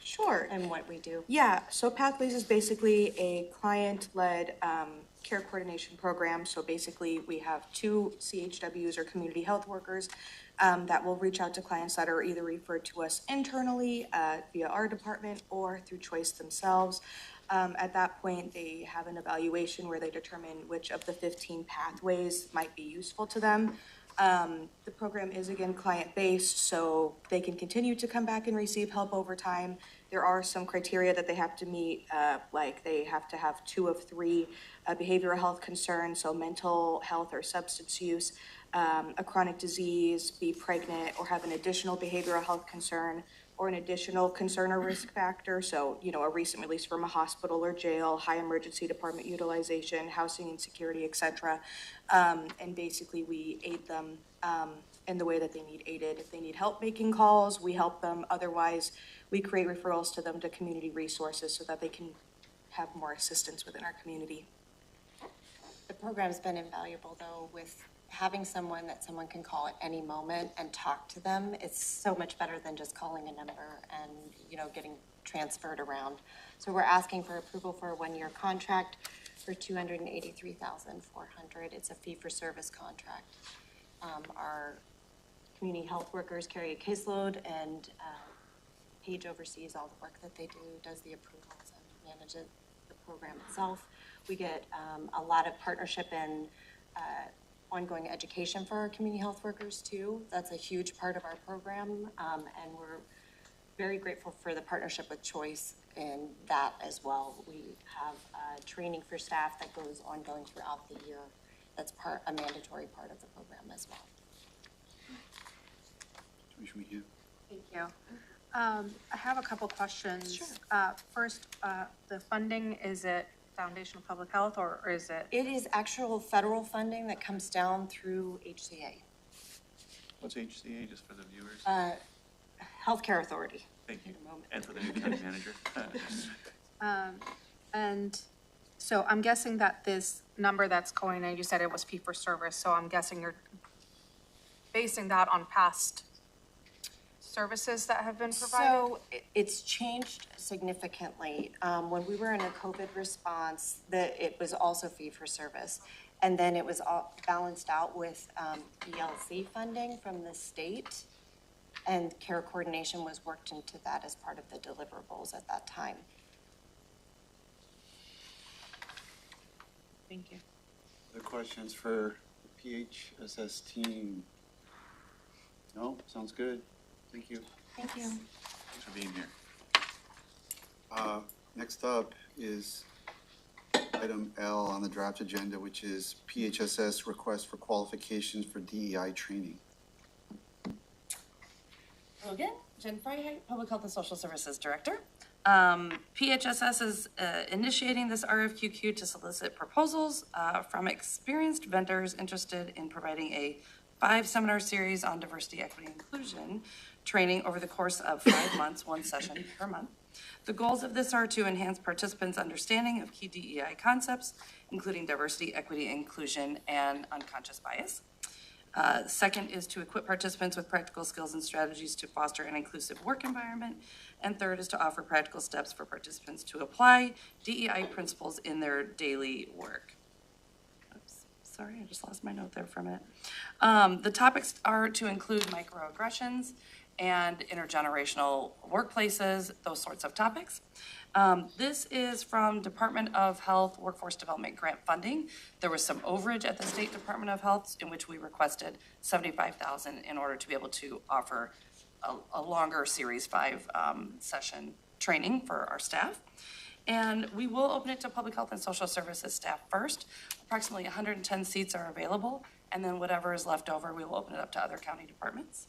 Sure. And what we do? Yeah, so Pathways is basically a client-led care coordination program. So basically, we have 2 CHWs or community health workers that will reach out to clients that are either referred to us internally via our department or through Choice themselves. At that point, they have an evaluation where they determine which of the 15 pathways might be useful to them. The program is again client-based, so they can continue to come back and receive help over time. There are some criteria that they have to meet, like they have to have 2 of 3 behavioral health concerns, so mental health or substance use, a chronic disease, be pregnant, or have an additional behavioral health concern, or an additional concern or risk factor. So, you know, a recent release from a hospital or jail, high emergency department utilization, housing insecurity, et cetera. And basically we aid them in the way that they need aided. If they need help making calls, we help them. Otherwise, we create referrals to them to community resources so that they can have more assistance within our community. The program's been invaluable though, with having someone that someone can call at any moment and talk to them. It's so much better than just calling a number and, you know, getting transferred around. So we're asking for approval for a 1-year contract for $283,400. It's a fee-for-service contract. Our community health workers carry a caseload, and Paige oversees all the work that they do, does the approvals and manages the program itself. We get a lot of partnership and ongoing education for our community health workers too. That's a huge part of our program, and we're very grateful for the partnership with Choice in that as well. We have training for staff that goes ongoing throughout the year. That's a mandatory part of the program as well. Commissioner McHugh. Thank you. I have a couple questions. Sure. First, the funding, is it Foundation of Public Health or is it? It is actual federal funding that comes down through HCA. What's HCA, just for the viewers? Healthcare Authority. Thank you. And for the new county manager. And so I'm guessing that this number that's going in, you said it was fee for service, so I'm guessing you're basing that on past services that have been provided? So it's changed significantly. When we were in a COVID response, it was also fee for service. And then it was all balanced out with ELC funding from the state. And care coordination was worked into that as part of the deliverables at that time. Thank you. Other questions for the PHSS team? No? Sounds good. Thank you. Thank you. Thanks for being here. Next up is item L on the draft agenda, which is PHSS request for qualifications for DEI training. Hello again, Jen Freiheit, Public Health and Social Services Director. PHSS is initiating this RFQQ to solicit proposals from experienced vendors interested in providing a 5-seminar series on diversity, equity, and inclusion training over the course of 5 months, 1 session per month. The goals of this are to enhance participants' understanding of key DEI concepts, including diversity, equity, inclusion, and unconscious bias. Second is to equip participants with practical skills and strategies to foster an inclusive work environment. And third is to offer practical steps for participants to apply DEI principles in their daily work. Oops, sorry, I just lost my note there for a minute. The topics are to include microaggressions and intergenerational workplaces, those sorts of topics. This is from Department of Health Workforce Development Grant funding. There was some overage at the State Department of Health in which we requested $75,000 in order to be able to offer a longer Series 5 session training for our staff. And we will open it to Public Health and Social Services staff first. Approximately 110 seats are available, and then whatever is left over, we will open it up to other county departments.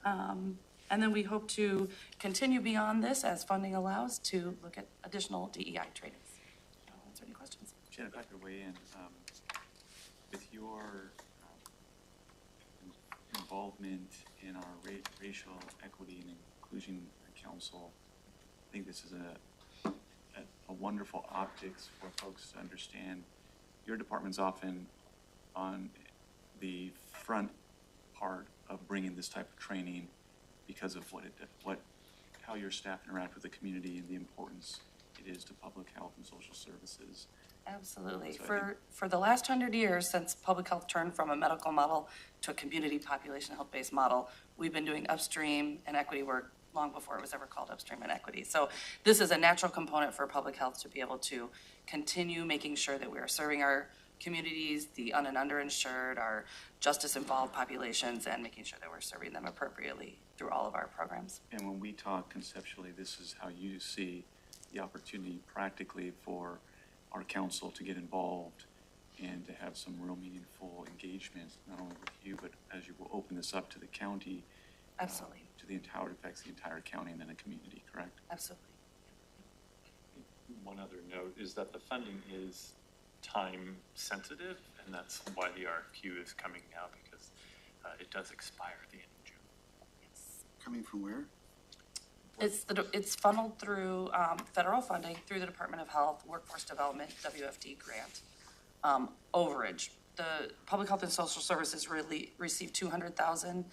And then we hope to continue beyond this as funding allows to look at additional DEI trainings. I'll answer any questions. Jen, if I could weigh in, with your involvement in our racial equity and inclusion council. I think this is a wonderful optics for folks to understand. Your department's often on the front part of bringing this type of training because of how your staff interact with the community and the importance it is to public health and social services. Absolutely. So I think- For the last 100 years, since public health turned from a medical model to a community population health-based model, we've been doing upstream and equity work long before it was ever called upstream and equity. So this is a natural component for public health to be able to continue making sure that we are serving our communities, the un- and underinsured, our justice-involved populations, and making sure that we're serving them appropriately through all of our programs. And when we talk conceptually, this is how you see the opportunity practically for our council to get involved and to have some real meaningful engagement, not only with you, but as you will open this up to the county. Absolutely. To the entire, it affects the entire county and then the community, correct? Absolutely. One other note is that the funding is time sensitive, and that's why the RFQ is coming now, because it does expire at the end of June. Coming from where? It's funneled through federal funding through the Department of Health, Workforce Development, WFD grant. Overage. The Public Health and Social Services really received $200,000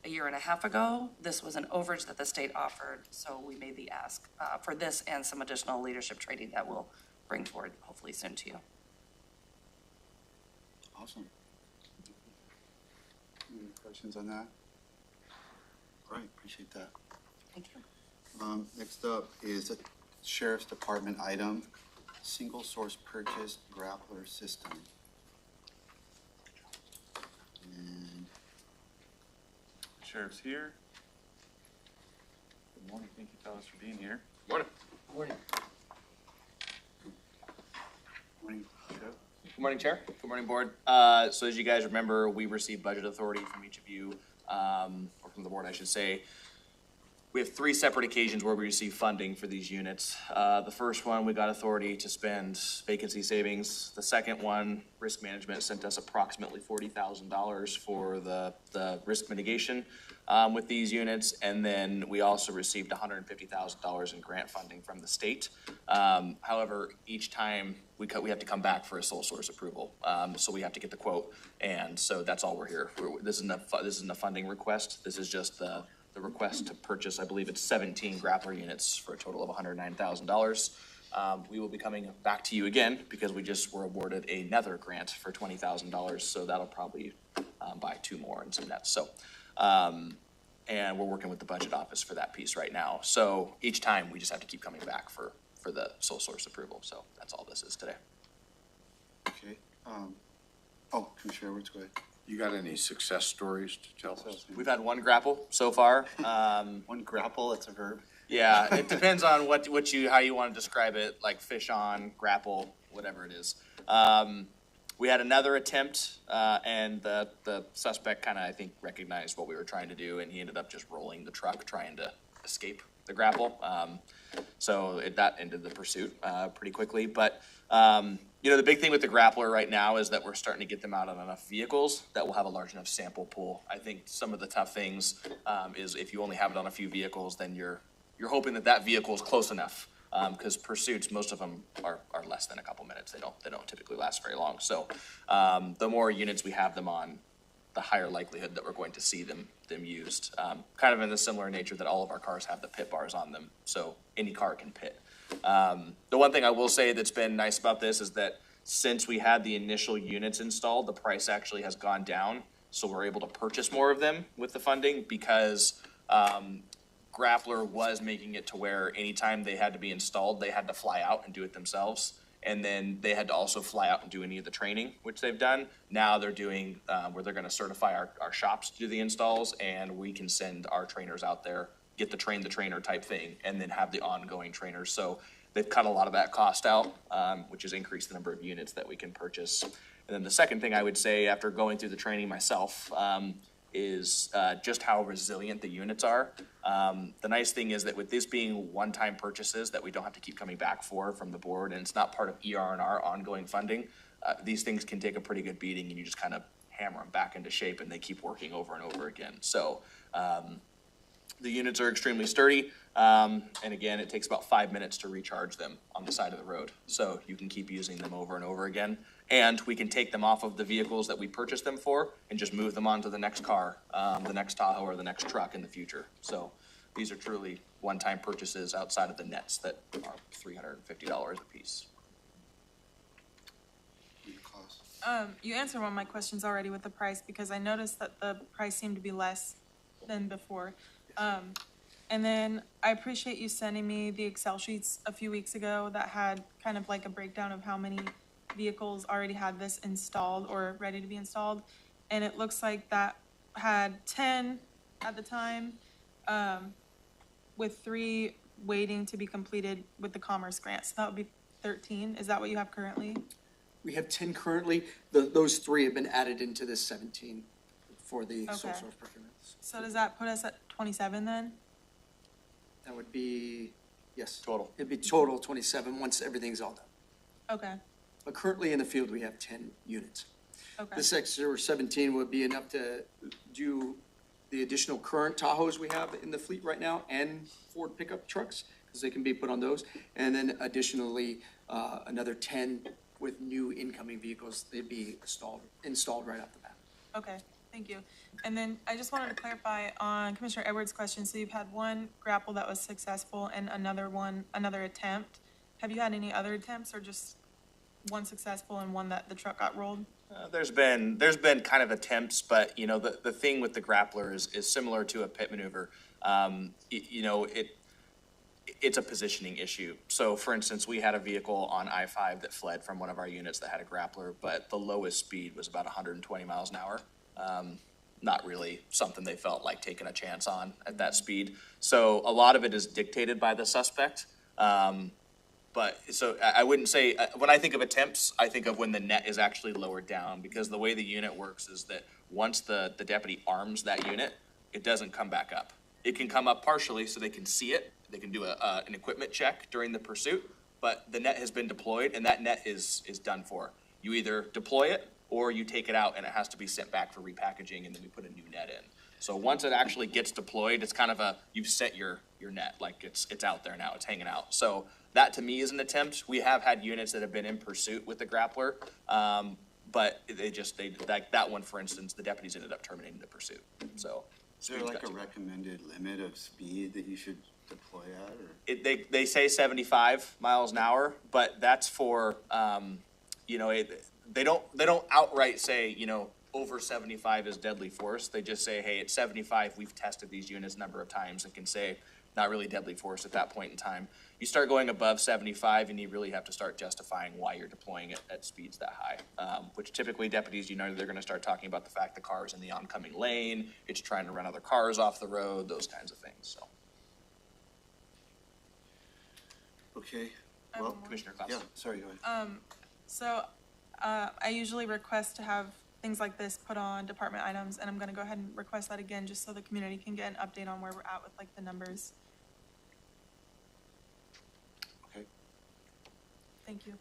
a year and a half ago. This was an overage that the state offered, so we made the ask for this and some additional leadership training that we'll bring forward hopefully soon to you. Awesome. Any questions on that? All right, appreciate that. Thank you. Next up is a Sheriff's Department item, single source purchase grappler system. And Sheriff's here. Good morning, thank you fellas for being here. Morning. Morning. morning, Sheriff. Good morning, Chair. Good morning, Board. So as you guys remember, we received budget authority from each of you, or from the board, I should say. We have 3 separate occasions where we receive funding for these units. The first one, we got authority to spend vacancy savings. The second one, risk management sent us approximately $40,000 for the risk mitigation with these units. And then we also received $150,000 in grant funding from the state. However, each time we have to come back for a sole source approval. So we have to get the quote. And so that's all we're here. This isn't a funding request. This is just the request to purchase, I believe it's 17 grappler units for a total of $109,000. We will be coming back to you again because we just were awarded another grant for $20,000. So that'll probably buy 2 more and some nets. So, and we're working with the budget office for that piece right now. So each time we just have to keep coming back for the sole source approval. So that's all this is today. Okay. Commissioner Edwards, go ahead. You got any success stories to tell us? We've had 1 grapple so far. 1 grapple, that's a verb. Yeah, it depends on how you want to describe it, like fish on, grapple, whatever it is. We had another attempt, and the suspect kind of, I think, recognized what we were trying to do, and he ended up just rolling the truck trying to escape the grapple. So that ended the pursuit pretty quickly. But the big thing with the grappler right now is that we're starting to get them out on enough vehicles that we'll have a large enough sample pool. I think some of the tough things is if you only have it on a few vehicles, then you're hoping that vehicle is close enough. Because pursuits, most of them are less than a couple minutes. They don't typically last very long. So the more units we have them on, the higher likelihood that we're going to see them used. Kind of in the similar nature that all of our cars have the pit bars on them, so any car can pit. The one thing I will say that's been nice about this is that since we had the initial units installed, the price actually has gone down, so we're able to purchase more of them with the funding because Grappler was making it to where anytime they had to be installed, they had to fly out and do it themselves. And then they had to also fly out and do any of the training, which they've done. Now they're doing where they're going to certify our shops to do the installs, and we can send our trainers out there, get the trainer type thing, and then have the ongoing trainers. So they've cut a lot of that cost out, which has increased the number of units that we can purchase. And then the second thing I would say after going through the training myself is just how resilient the units are. The nice thing is that with this being one-time purchases that we don't have to keep coming back for from the board, and it's not part of ER&R ongoing funding, these things can take a pretty good beating, and you just kind of hammer them back into shape and they keep working over and over again. So, the units are extremely sturdy, and again, it takes about 5 minutes to recharge them on the side of the road. So you can keep using them over and over again. And we can take them off of the vehicles that we purchased them for and just move them on to the next car, the next Tahoe or the next truck in the future. So these are truly one-time purchases outside of the nets that are $350 a piece. You answered one of my questions already with the price, because I noticed that the price seemed to be less than before. And then I appreciate you sending me the Excel sheets a few weeks ago that had kind of like a breakdown of how many vehicles already had this installed or ready to be installed. And it looks like that had 10 at the time, with 3 waiting to be completed with the Commerce grant. So that would be 13. Is that what you have currently? We have 10 currently. Those 3 have been added into this 17 for the sole source procurements. So does that put us at 27 then? That would be, yes. Total. It'd be total 27 once everything's all done. Okay. But currently in the field, we have 10 units. Okay. This extra 17 would be enough to do the additional current Tahoes we have in the fleet right now and Ford pickup trucks, because they can be put on those. And then additionally, another 10 with new incoming vehicles. They'd be installed right off the bat. Okay, thank you. And then I just wanted to clarify on Commissioner Edwards' question. So you've had one grapple that was successful and another attempt. Have you had any other attempts, or just one successful and one that the truck got rolled? There's been kind of attempts, but you know, the thing with the grappler is similar to a pit maneuver. It's a positioning issue. So for instance, we had a vehicle on I-5 that fled from one of our units that had a grappler, but the lowest speed was about 120 miles an hour. Not really something they felt like taking a chance on at that speed. So a lot of it is dictated by the suspect. But so I wouldn't say, when I think of attempts, I think of when the net is actually lowered down, because the way the unit works is that once the deputy arms that unit, it doesn't come back up. It can come up partially so they can see it. They can do an equipment check during the pursuit, but the net has been deployed and that net is done for. You either deploy it or you take it out and it has to be sent back for repackaging, and then we put a new net in. So once it actually gets deployed, it's kind of you've set your net, like it's out there now, it's hanging out. So that to me is an attempt. We have had units that have been in pursuit with the grappler, but like that one, for instance, the deputies ended up terminating the pursuit. So is there like a recommended limit of speed that you should deploy at? Or? They say 75 miles an hour, but that's for, they don't outright say, over 75 is deadly force. They just say, hey, at 75, we've tested these units a number of times and can say not really deadly force at that point in time. You start going above 75 and you really have to start justifying why you're deploying it at speeds that high, which typically deputies, they're going to start talking about the fact the car is in the oncoming lane, it's trying to run other cars off the road, those kinds of things, so. Okay, well, Commissioner Klaus. Yeah, sorry, go ahead. I usually request to have things like this put on department items, and I'm gonna go ahead and request that again, just so the community can get an update on where we're at with like the numbers. Okay. Thank you.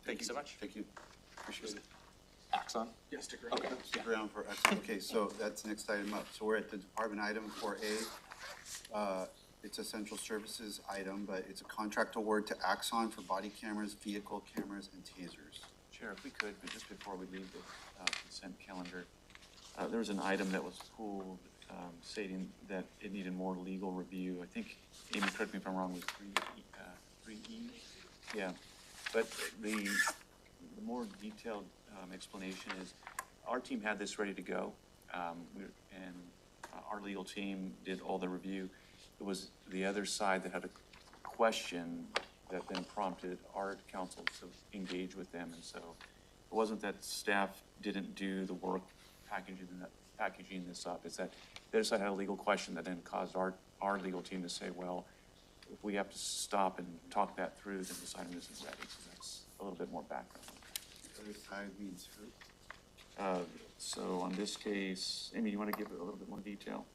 Thank you so much. Thank you. Appreciate it. Axon? Yeah, stick around. Okay, stick around for Axon. Okay, so that's the next item up. So we're at the department item 4A. It's a central services item, but it's a contract award to Axon for body cameras, vehicle cameras, and tasers. Chair, if we could, but just before we leave the consent calendar, there was an item that was pulled stating that it needed more legal review. I think, Amy, correct me if I'm wrong, was 3E? Yeah, but the more detailed explanation is our team had this ready to go, and our legal team did all the review. It was the other side that had a question that then prompted our counsel to engage with them. And so it wasn't that staff didn't do the work packaging this up. It's that the other side had a legal question that then caused our legal team to say, well, if we have to stop and talk that through, then this item isn't ready. So that's a little bit more background. The other side means who? So on this case, Amy, you want to give it a little bit more detail?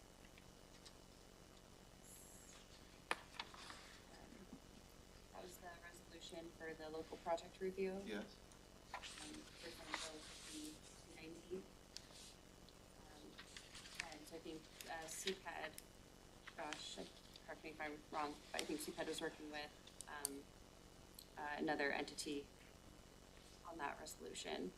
For the local project review. Yes. For some of those, the 90 CPED, gosh, correct me if I'm wrong, but I think CPED was working with another entity on that resolution.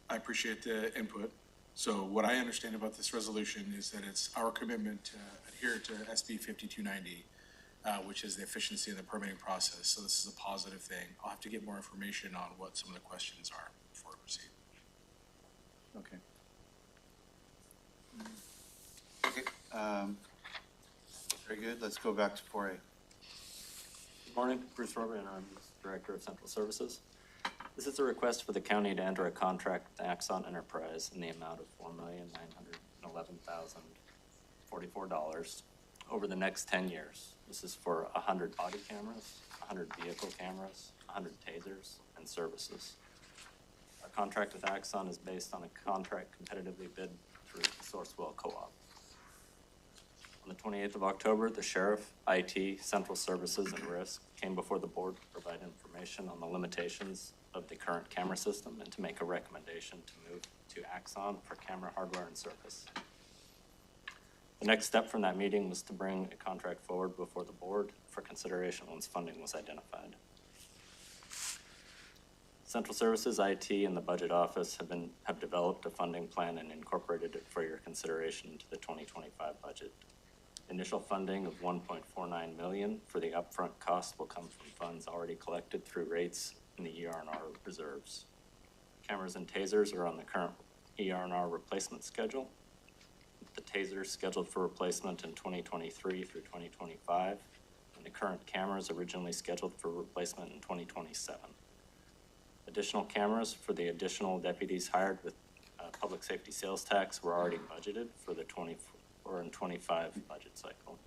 I appreciate the input. So what I understand about this resolution is that it's our commitment to adhere to SB 5290, which is the efficiency of the permitting process. So this is a positive thing. I'll have to get more information on what some of the questions are before we proceed. Okay. Okay, very good. Let's go back to 4A. Good morning, Bruce Robin, I'm Director of Central Services. This is a request for the county to enter a contract with Axon Enterprise in the amount of $4,911,044 over the next 10 years. This is for 100 body cameras, 100 vehicle cameras, 100 tasers, and services. Our contract with Axon is based on a contract competitively bid through the Sourcewell Co-op. On the 28th of October, the Sheriff, IT, Central Services, and Risk came before the board to provide information on the limitations of the current camera system and to make a recommendation to move to Axon for camera hardware and service. The next step from that meeting was to bring a contract forward before the board for consideration once funding was identified. Central Services, IT, and the Budget Office have developed a funding plan and incorporated it for your consideration into the 2025 budget. Initial funding of $1.49 million for the upfront cost will come from funds already collected through rates in the ER&R reserves. Cameras and tasers are on the current ER&R replacement schedule. The tasers scheduled for replacement in 2023 through 2025, and the current cameras originally scheduled for replacement in 2027. Additional cameras for the additional deputies hired with public safety sales tax were already budgeted for the 24 and 25 budget cycle.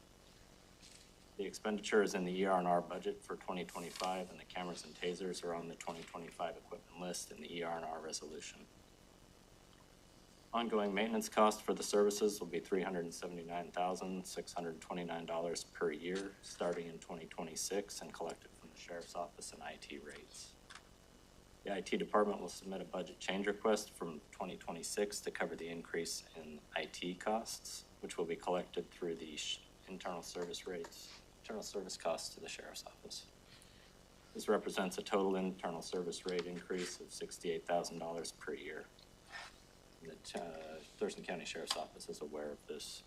The expenditure is in the ER&R budget for 2025, and the cameras and tasers are on the 2025 equipment list in the ER&R resolution. Ongoing maintenance cost for the services will be $379,629 per year, starting in 2026 and collected from the Sheriff's Office and IT rates. The IT department will submit a budget change request from 2026 to cover the increase in IT costs, which will be collected through the internal service costs to the Sheriff's Office. This represents a total internal service rate increase of $68,000 per year. The Thurston County Sheriff's Office is aware of this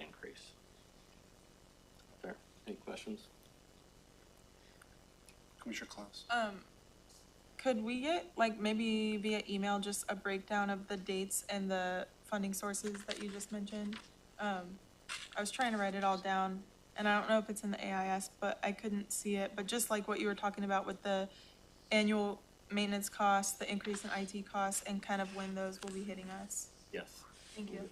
increase. Are there any questions? Commissioner Klaus. Could we get, like, maybe via email, just a breakdown of the dates and the funding sources that you just mentioned? I was trying to write it all down, and I don't know if it's in the AIS, but I couldn't see it. But just like what you were talking about with the annual maintenance costs, the increase in IT costs, and kind of when those will be hitting us. Yes. Thank you.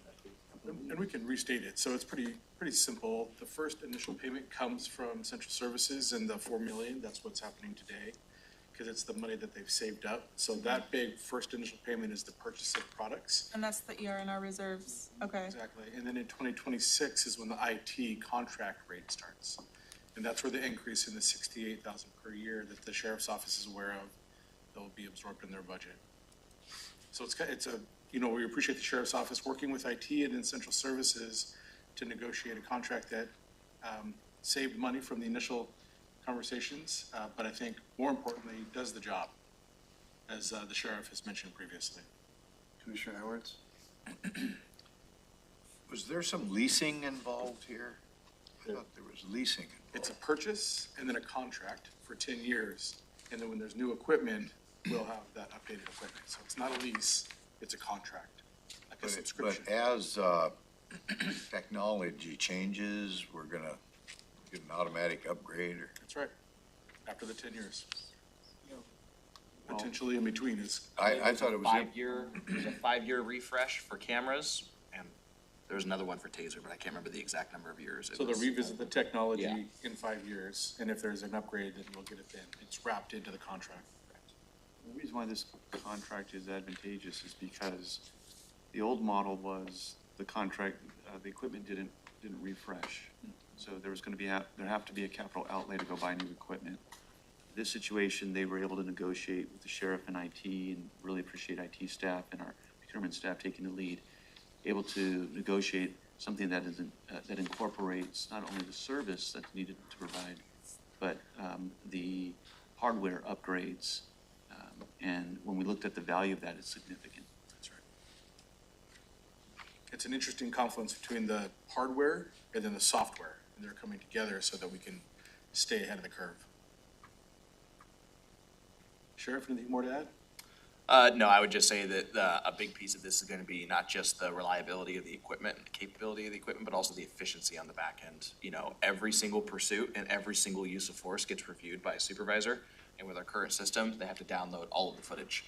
And we can restate it. So it's pretty simple. The first initial payment comes from Central Services and the $4 million. That's what's happening today, because it's the money that they've saved up. So that big first initial payment is the purchase of products. And that's the ER&R reserves. Okay. Exactly. And then in 2026 is when the IT contract rate starts. And that's where the increase in the $68,000 per year that the Sheriff's Office is aware of, that will be absorbed in their budget. So it's a, we appreciate the Sheriff's Office working with IT and then Central Services to negotiate a contract that saved money from the initial conversations, but I think more importantly, does the job, as the sheriff has mentioned previously. Commissioner Edwards? Was there some leasing involved here? I thought there was leasing involved. It's a purchase and then a contract for 10 years. And then when there's new equipment, we'll have that updated equipment. So it's not a lease, it's a contract, like a subscription. But as technology changes, we're gonna get an automatic upgrade or? That's right, after the 10 years. Potentially in between is. I thought it was. There's a 5-year refresh for cameras, and there's another one for taser, but I can't remember the exact number of years. So they'll revisit the technology in 5 years, and if there's an upgrade, then we'll get it then. It's wrapped into the contract. The reason why this contract is advantageous is because the old model was the contract, the equipment didn't refresh. So there was gonna be, there have to be a capital outlay to go buy new equipment. This situation, they were able to negotiate with the sheriff and IT, and really appreciate IT staff and our procurement staff taking the lead able to negotiate something that is, that incorporates not only the service that's needed to provide, but the hardware upgrades. And when we looked at the value of that, it's significant. That's right. It's an interesting confluence between the hardware and then the software, and they're coming together so that we can stay ahead of the curve. Sheriff, anything more to add? No, I would just say that a big piece of this is going to be not just the reliability of the equipment and the capability of the equipment, but also the efficiency on the back end. You know, every single pursuit and every single use of force gets reviewed by a supervisor. And with our current system, they have to download all of the footage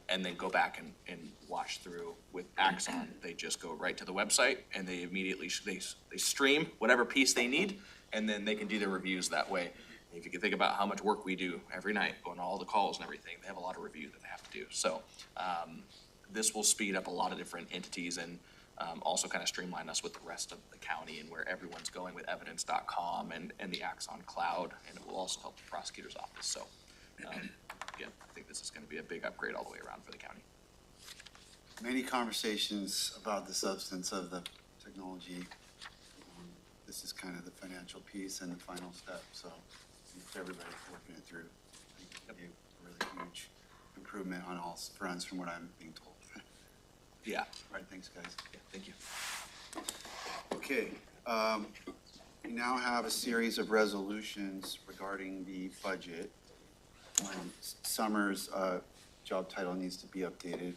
and then go back and watch through. With Axon, they just go right to the website and they immediately, they stream whatever piece they need, and then they can do their reviews that way. If you can think about how much work we do every night, going all the calls and everything, they have a lot of review that they have to do. So this will speed up a lot of different entities and also kind of streamline us with the rest of the county and where everyone's going with evidence.com and the Axon cloud, and it will also help the prosecutor's office. So again, I think this is going to be a big upgrade all the way around for the county. Many conversations about the substance of the technology. This is kind of the financial piece and the final step, so everybody's working it through. I think it'll be a really huge improvement on all fronts from what I'm being told. Yeah. All right, thanks, guys. Yeah, thank you. Okay, we now have a series of resolutions regarding the budget. Summer's job title needs to be updated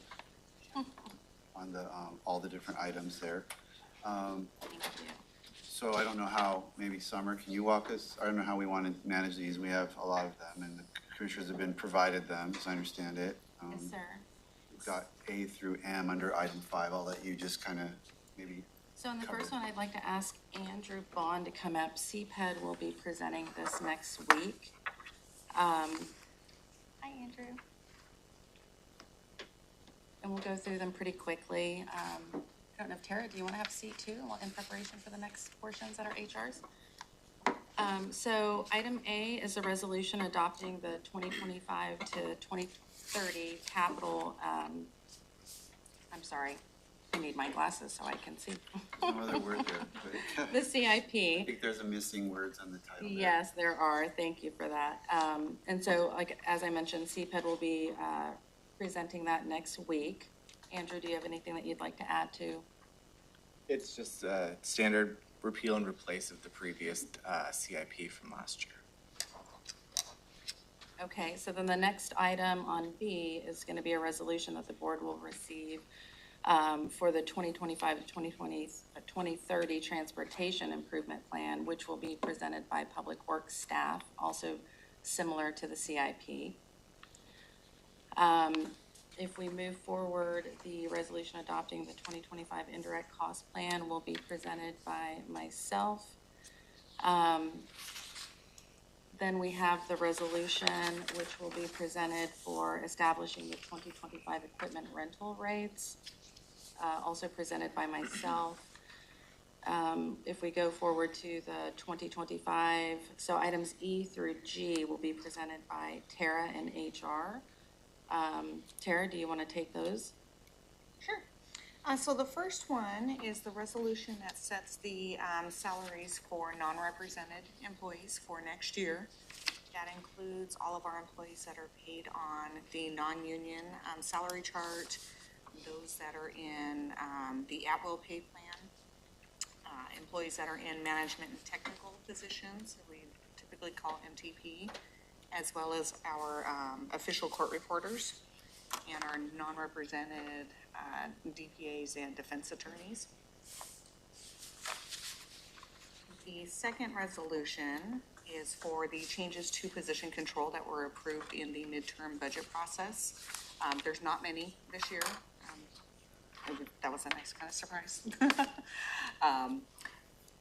on the all the different items there. So I don't know how, maybe Summer, can you walk us? I don't know how we want to manage these. We have a lot of them, and the commissioners have been provided them, as I understand it. Yes, sir. We've got A through M under item 5. I'll let you just kind of maybe. So in the first one, I'd like to ask Andrew Bond to come up. CPED will be presenting this next week. Hi, Andrew. And we'll go through them pretty quickly. I don't know if Tara, do you want to have a seat too in preparation for the next portions that are HRs? So item A is a resolution adopting the 2025 to 2030 capital, I'm sorry, I need my glasses so I can see. No other word there, but The CIP. I think there's a missing words on the title there. Yes, there are. Thank you for that. And so, like, as I mentioned, CPED will be presenting that next week. Andrew, do you have anything that you'd like to add to? It's just a standard repeal and replace of the previous CIP from last year. Okay, so then the next item on B is going to be a resolution that the board will receive for the 2025 to 2030 Transportation Improvement Plan, which will be presented by Public Works staff, also similar to the CIP. If we move forward, the resolution adopting the 2025 Indirect Cost Plan will be presented by myself. Then we have the resolution, which will be presented for establishing the 2025 equipment rental rates, also presented by myself. If we go forward to the 2025, so items E through G will be presented by Tara and HR. Tara, do you want to take those? Sure. So the first one is the resolution that sets the salaries for non-represented employees for next year. That includes all of our employees that are paid on the non-union salary chart, those that are in the at-will pay plan, employees that are in management and technical positions, that we typically call MTP, as well as our official court reporters and our non-represented DPAs and defense attorneys. The second resolution is for the changes to position control that were approved in the midterm budget process. There's not many this year. That was a nice kind of surprise.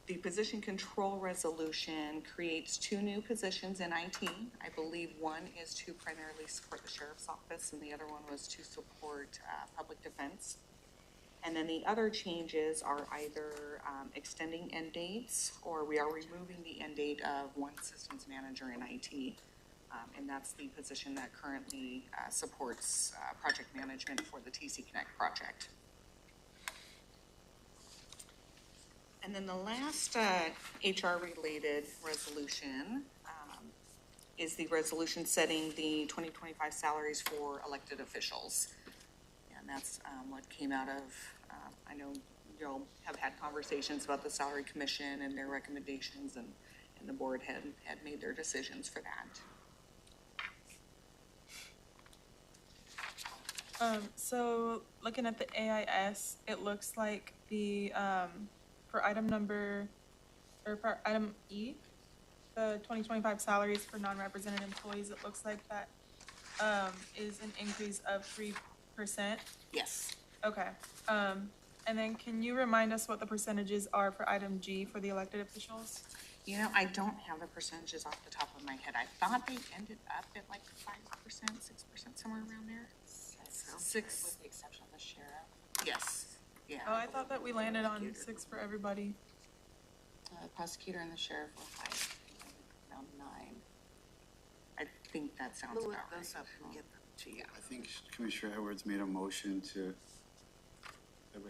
The position control resolution creates 2 new positions in IT. I believe one is to primarily support the sheriff's office and the other one was to support public defense. And then the other changes are either extending end dates or we are removing the end date of one systems manager in IT. And that's the position that currently supports project management for the TC Connect project. And then the last HR-related resolution is the resolution setting the 2025 salaries for elected officials. And that's what came out of, I know y'all have had conversations about the salary commission and their recommendations, and the board had made their decisions for that. So looking at the AIS, it looks like the, for item E, the 2025 salaries for non-represented employees, it looks like that, is an increase of 3%. Yes. Okay, and then can you remind us what the percentages are for item G for the elected officials? You know, I don't have the percentages off the top of my head. I thought they ended up at like 5%, 6%, somewhere around there. Six. With the exception of the sheriff. Yes, yeah. Oh, I thought that we landed on 6 for everybody. Prosecutor and the sheriff were high, around 9. I think that sounds We'll about look right. those up and get them to you. I think Commissioner Edwards made a motion to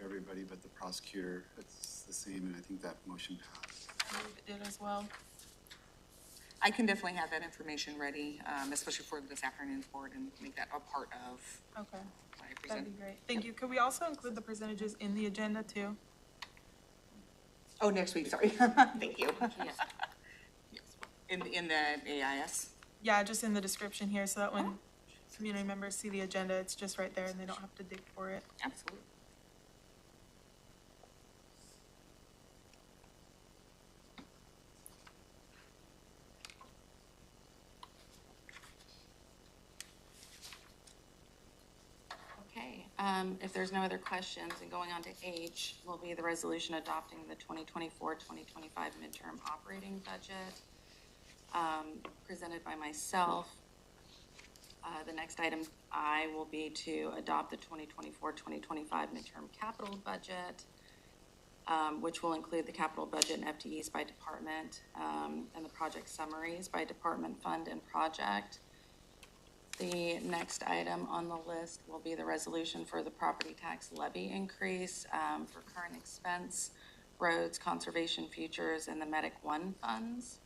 everybody but the prosecutor. It's the same, and I think that motion passed. I believe it did as well. I can definitely have that information ready, especially for this afternoon's board, and make that a part of Okay, what I present. that'd be great. Thank you. Could we also include the percentages in the agenda too? Oh, next week, sorry. Thank you. Yes. In the AIS? Yeah, just in the description here, so that when community members see the agenda, it's just right there and they don't have to dig for it. Absolutely. Okay, if there's no other questions, and going on to H will be the resolution adopting the 2024-2025 midterm operating budget, presented by myself. The next item I will be to adopt the 2024-2025 midterm capital budget, which will include the capital budget and FTEs by department, and the project summaries by department, fund, and project. The next item on the list will be the resolution for the property tax levy increase for current expense, roads, conservation futures, and the Medic One funds.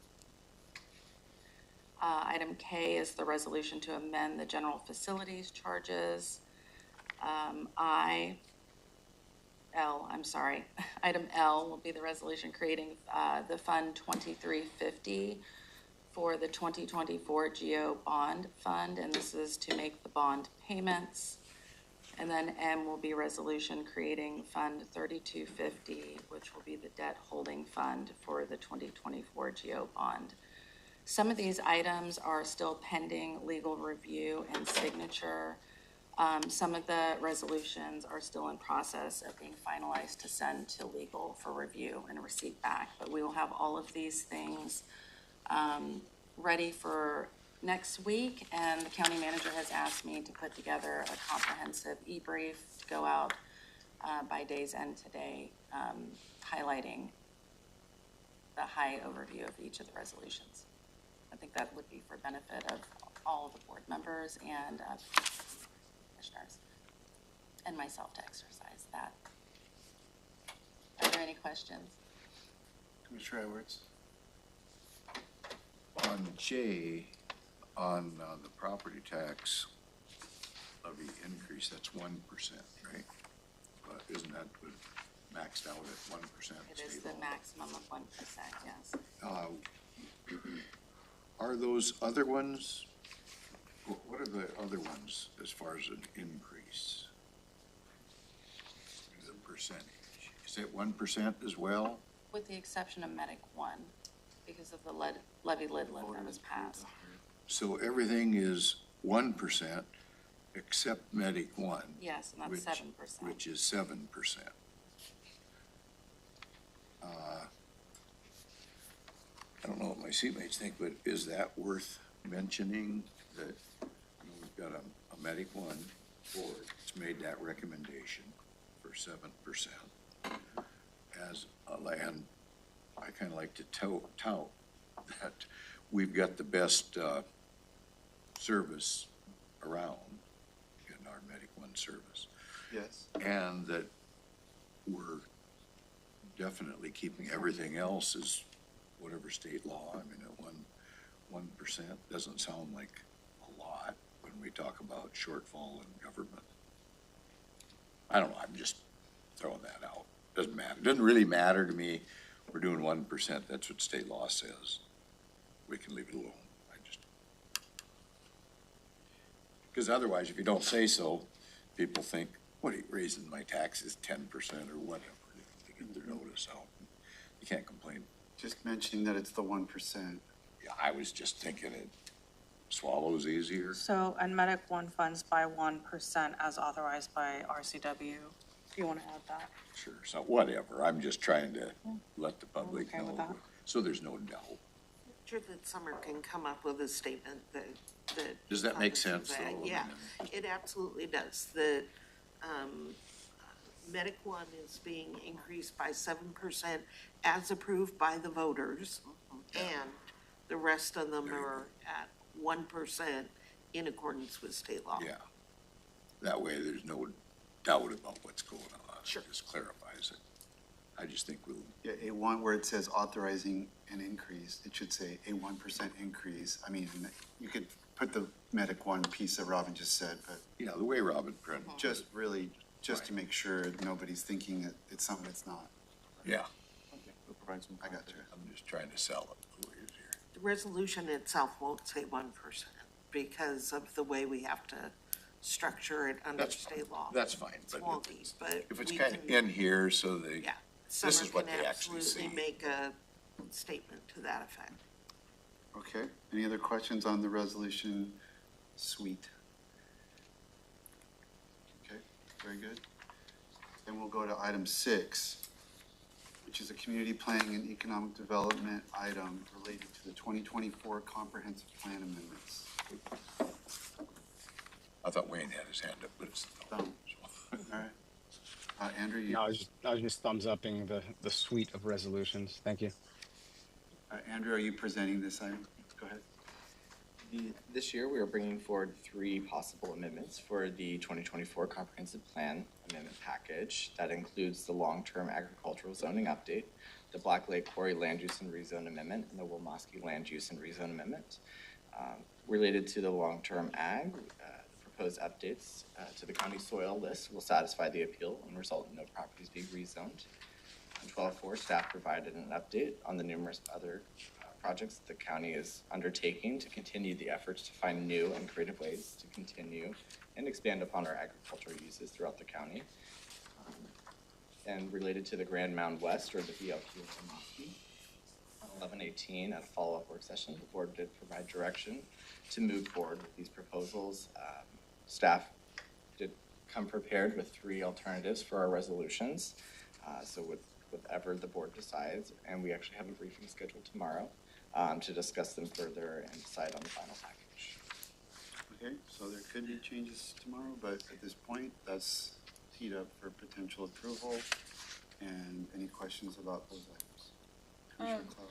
Item K is the resolution to amend the general facilities charges. Item L will be the resolution creating the Fund 2350 for the 2024 GO Bond Fund, and this is to make the bond payments. And then M will be resolution creating Fund 3250, which will be the debt holding fund for the 2024 GO Bond. Some of these items are still pending legal review and signature. Some of the resolutions are still in process of being finalized to send to legal for review and receipt back, but we will have all of these things ready for next week, and the county manager has asked me to put together a comprehensive e-brief to go out by day's end today, highlighting the high overview of each of the resolutions. I think that would be for benefit of all of the board members and commissioners, and myself to exercise that. Are there any questions? Commissioner Edwards? On J, on the property tax levy increase, that's 1%, right? Isn't that maxed out at 1%? It is the maximum of 1%, yes. Are those other ones, what are the other ones as far as an increase? The percentage, is it 1% as well? With the exception of Medic One, because of the levy lid lift that was passed. So everything is 1% except Medic One? Yes, and that's 7%. Which is 7%. I don't know what my seatmates think, but is that worth mentioning that, we've got a Medic One board that's made that recommendation for 7%. As a land, I kind of like to tout that we've got the best service around in our Medic One service. Yes. And that we're definitely keeping everything else is whatever state law. I mean, at 1% doesn't sound like a lot when we talk about shortfall in government. I don't know, I'm just throwing that out. Doesn't matter, doesn't really matter to me. We're doing 1%, that's what state law says. We can leave it alone. Because otherwise, if you don't say so, people think, what, are you raising my taxes 10% or whatever, to get their notice out. You can't complain. Just mentioning that it's the 1%. Yeah, I was just thinking it swallows easier. So, and Medic One funds by 1% as authorized by RCW. Do you want to add that? Sure, so whatever, I'm just trying to let the public okay with know, that. so there's no doubt. Sure that Summer can come up with a statement that. Does that make sense, that. though? Yeah, it absolutely does. The, Medic One is being increased by 7% as approved by the voters, and the rest of them are at 1% in accordance with state law. Yeah, that way there's no doubt about what's going on. Sure. It just clarifies it. I just think we'll. Yeah, A1, where it says authorizing an increase, it should say a 1% increase. I mean, you could put the Medic One piece that Robin just said, but. Yeah, the way Robin printed. Just really, just to make sure nobody's thinking that it's something it's not. Yeah. Okay, we'll provide some. I got you. I'm just trying to sell it a little easier. The resolution itself won't say 1% because of the way we have to structure it under That's state law. That's fine, It's but wonky, but if it's we kind of can- in here, so they, Yeah. this is what they actually see. Summer can absolutely make a statement to that effect. Okay, any other questions on the resolution suite? Okay, very good. Then we'll go to item 6, which is a community planning and economic development item related to the 2024 comprehensive plan amendments. I thought Wayne had his hand up, but it's. All right. Andrew, you. No, I was just thumbs upping the suite of resolutions. Thank you. Andrew, are you presenting this item? Go ahead. This year, we are bringing forward 3 possible amendments for the 2024 Comprehensive Plan Amendment Package. That includes the long-term agricultural zoning update, the Black Lake Quarry Land Use and Rezone Amendment, and the Wilmosky Land Use and Rezone Amendment. Related to the long-term ag, the proposed updates to the county soil list will satisfy the appeal and result in no properties being rezoned. On 12/4, staff provided an update on the numerous other projects the county is undertaking to continue the efforts to find new and creative ways to continue and expand upon our agricultural uses throughout the county. And related to the Grand Mound West, or the BLQ of Wilmosky, on 11/18 at a follow-up work session, the board did provide direction to move forward with these proposals. Staff did come prepared with 3 alternatives for our resolutions. So whatever the board decides, and we actually have a briefing scheduled tomorrow to discuss them further and decide on the final package. Okay, so there could be changes tomorrow, but at this point, that's teed up for potential approval. And any questions about those items? Commissioner Claus?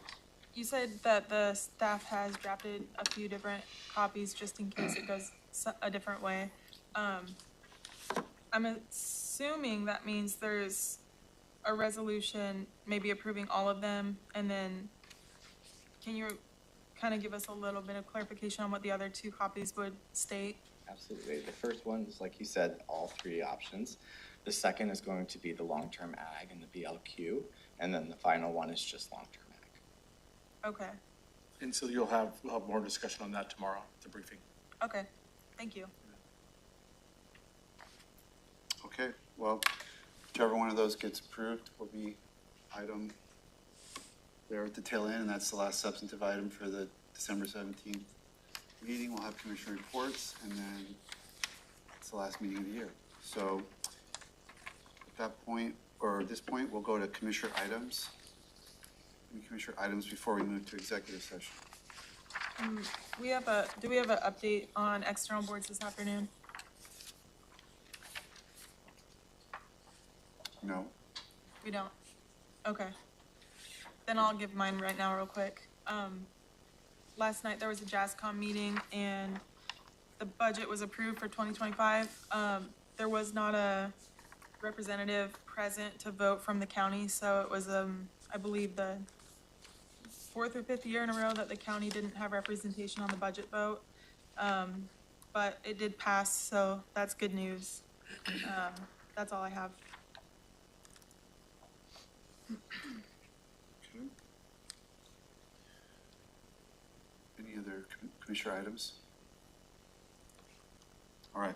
You said that the staff has drafted a few different copies just in case it goes a different way. I'm assuming that means there's a resolution maybe approving all of them, and then can you kind of give us a little bit of clarification on what the other 2 copies would state? Absolutely. The first one is, like you said, all 3 options. The second is going to be the long-term ag and the BLQ, and then the final one is just long-term ag. Okay, And so we'll have more discussion on that tomorrow, at the briefing. okay, thank you. Okay, well, whichever one of those gets approved will be item there at the tail end, and that's the last substantive item for the December 17th meeting. We'll have commissioner reports, and then it's the last meeting of the year. So at that point, or at this point, we'll go to commissioner items. Any commissioner items before we move to executive session? Do we have an update on external boards this afternoon? No. We don't? Okay. Then I'll give mine right now real quick. Last night there was a JASCOM meeting and the budget was approved for 2025. There was not a representative present to vote from the county, so it was, I believe the fourth or fifth year in a row that the county didn't have representation on the budget vote. But it did pass, so that's good news. That's all I have. Any other commissioner items? All right,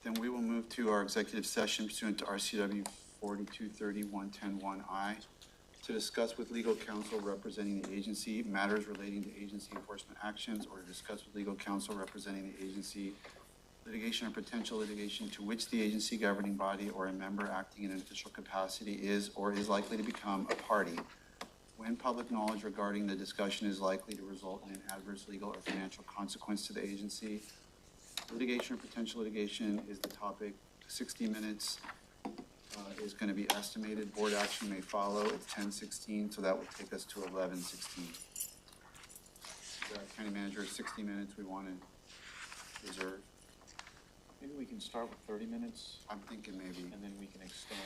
then we will move to our executive session pursuant to RCW 4230-110-1I to discuss with legal counsel representing the agency matters relating to agency enforcement actions, or to discuss with legal counsel representing the agency litigation or potential litigation to which the agency governing body or a member acting in an official capacity is or is likely to become a party when public knowledge regarding the discussion is likely to result in an adverse legal or financial consequence to the agency. Litigation or potential litigation is the topic. 60 minutes is going to be estimated. Board action may follow. It's 10:16, so that will take us to 11:16. County manager, 60 minutes we want to reserve. Maybe we can start with 30 minutes, I'm thinking maybe. and then we can extend.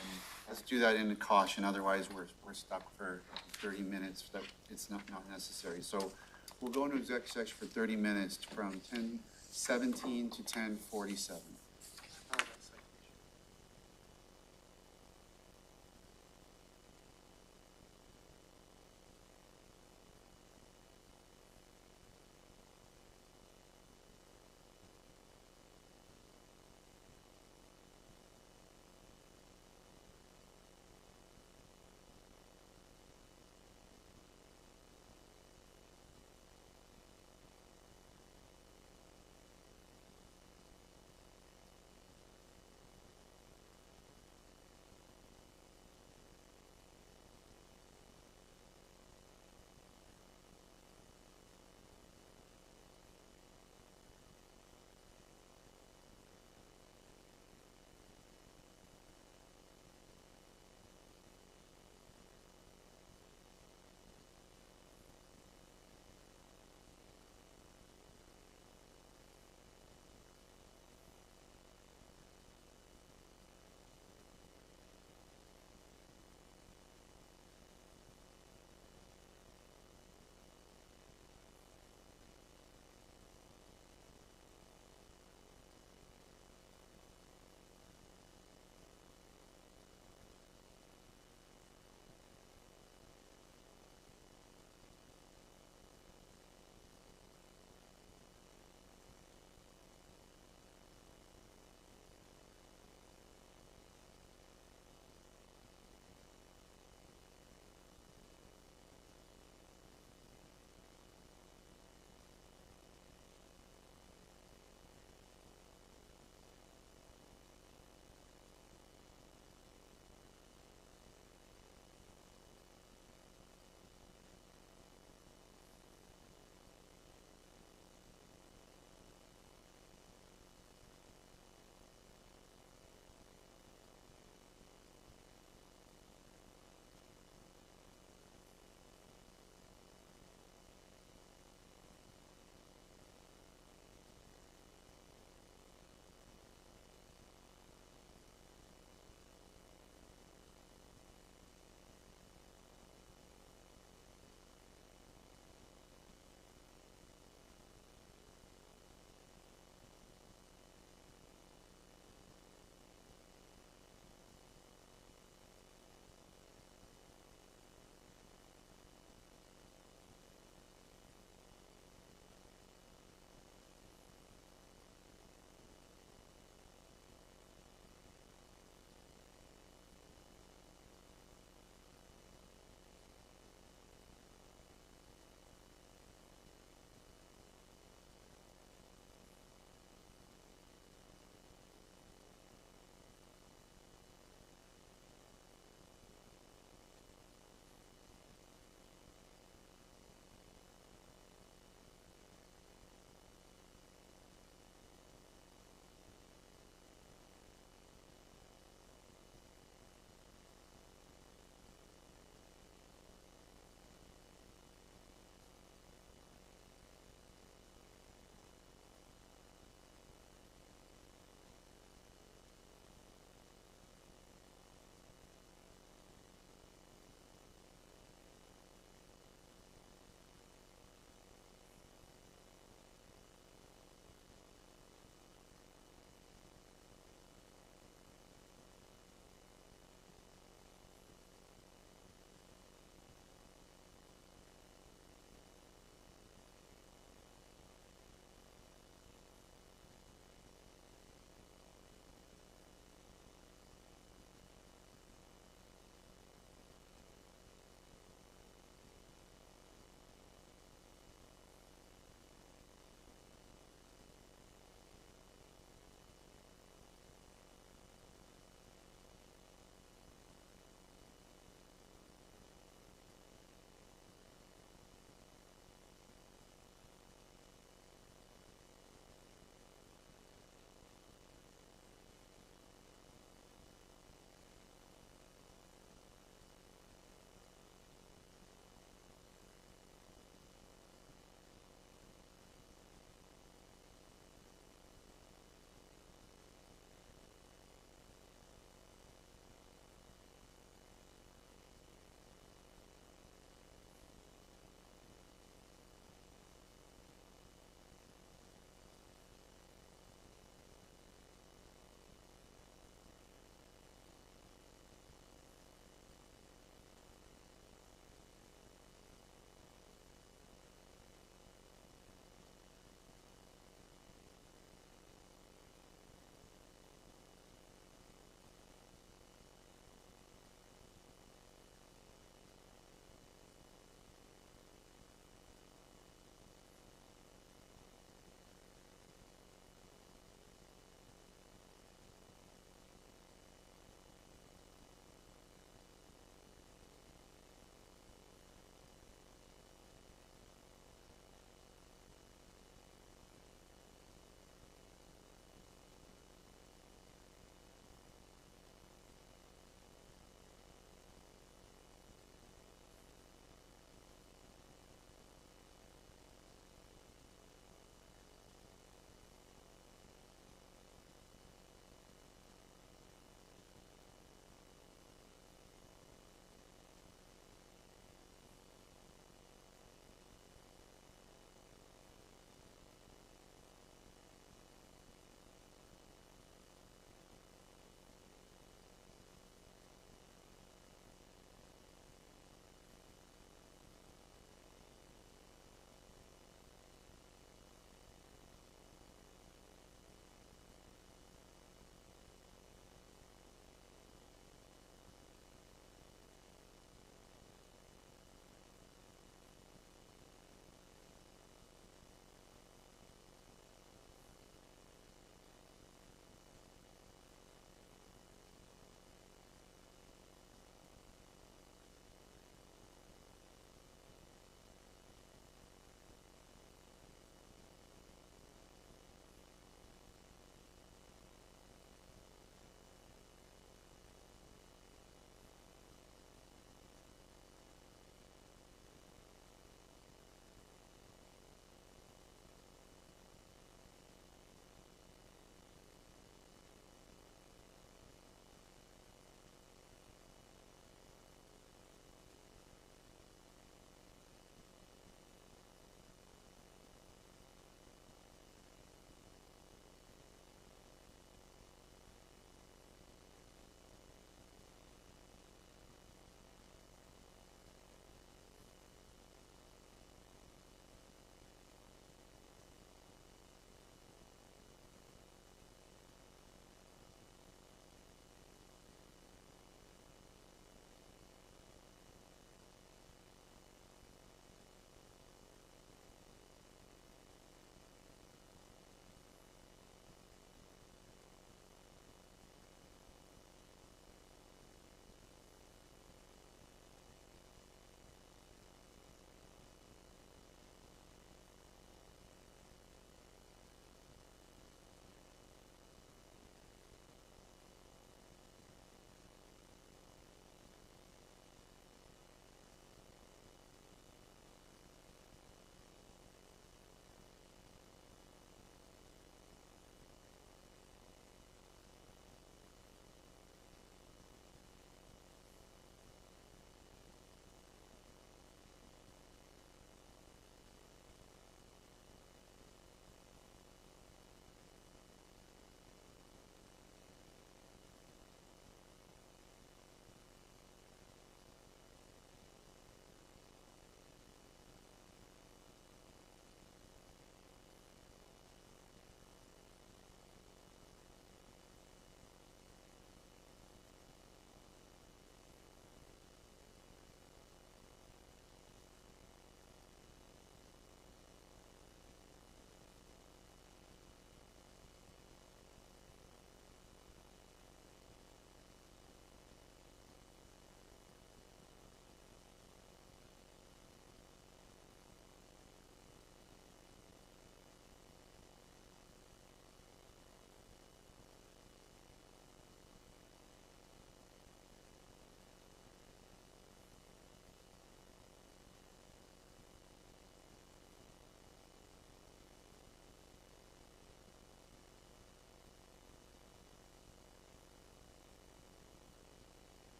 Let's do that in caution, otherwise we're stuck for 30 minutes. That it's not necessary. So we'll go into executive session for 30 minutes from 10:17 to 10:47.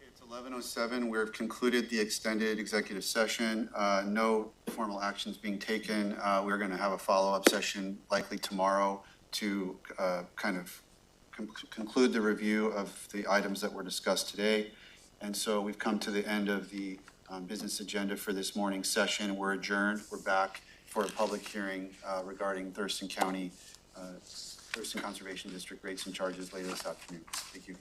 It's 11:07. We've concluded the extended executive session. No formal actions being taken. We're going to have a follow-up session likely tomorrow to kind of conclude the review of the items that were discussed today. And so we've come to the end of the business agenda for this morning's session. We're adjourned. We're back for a public hearing regarding Thurston County, Thurston Conservation District rates and charges later this afternoon. Thank you.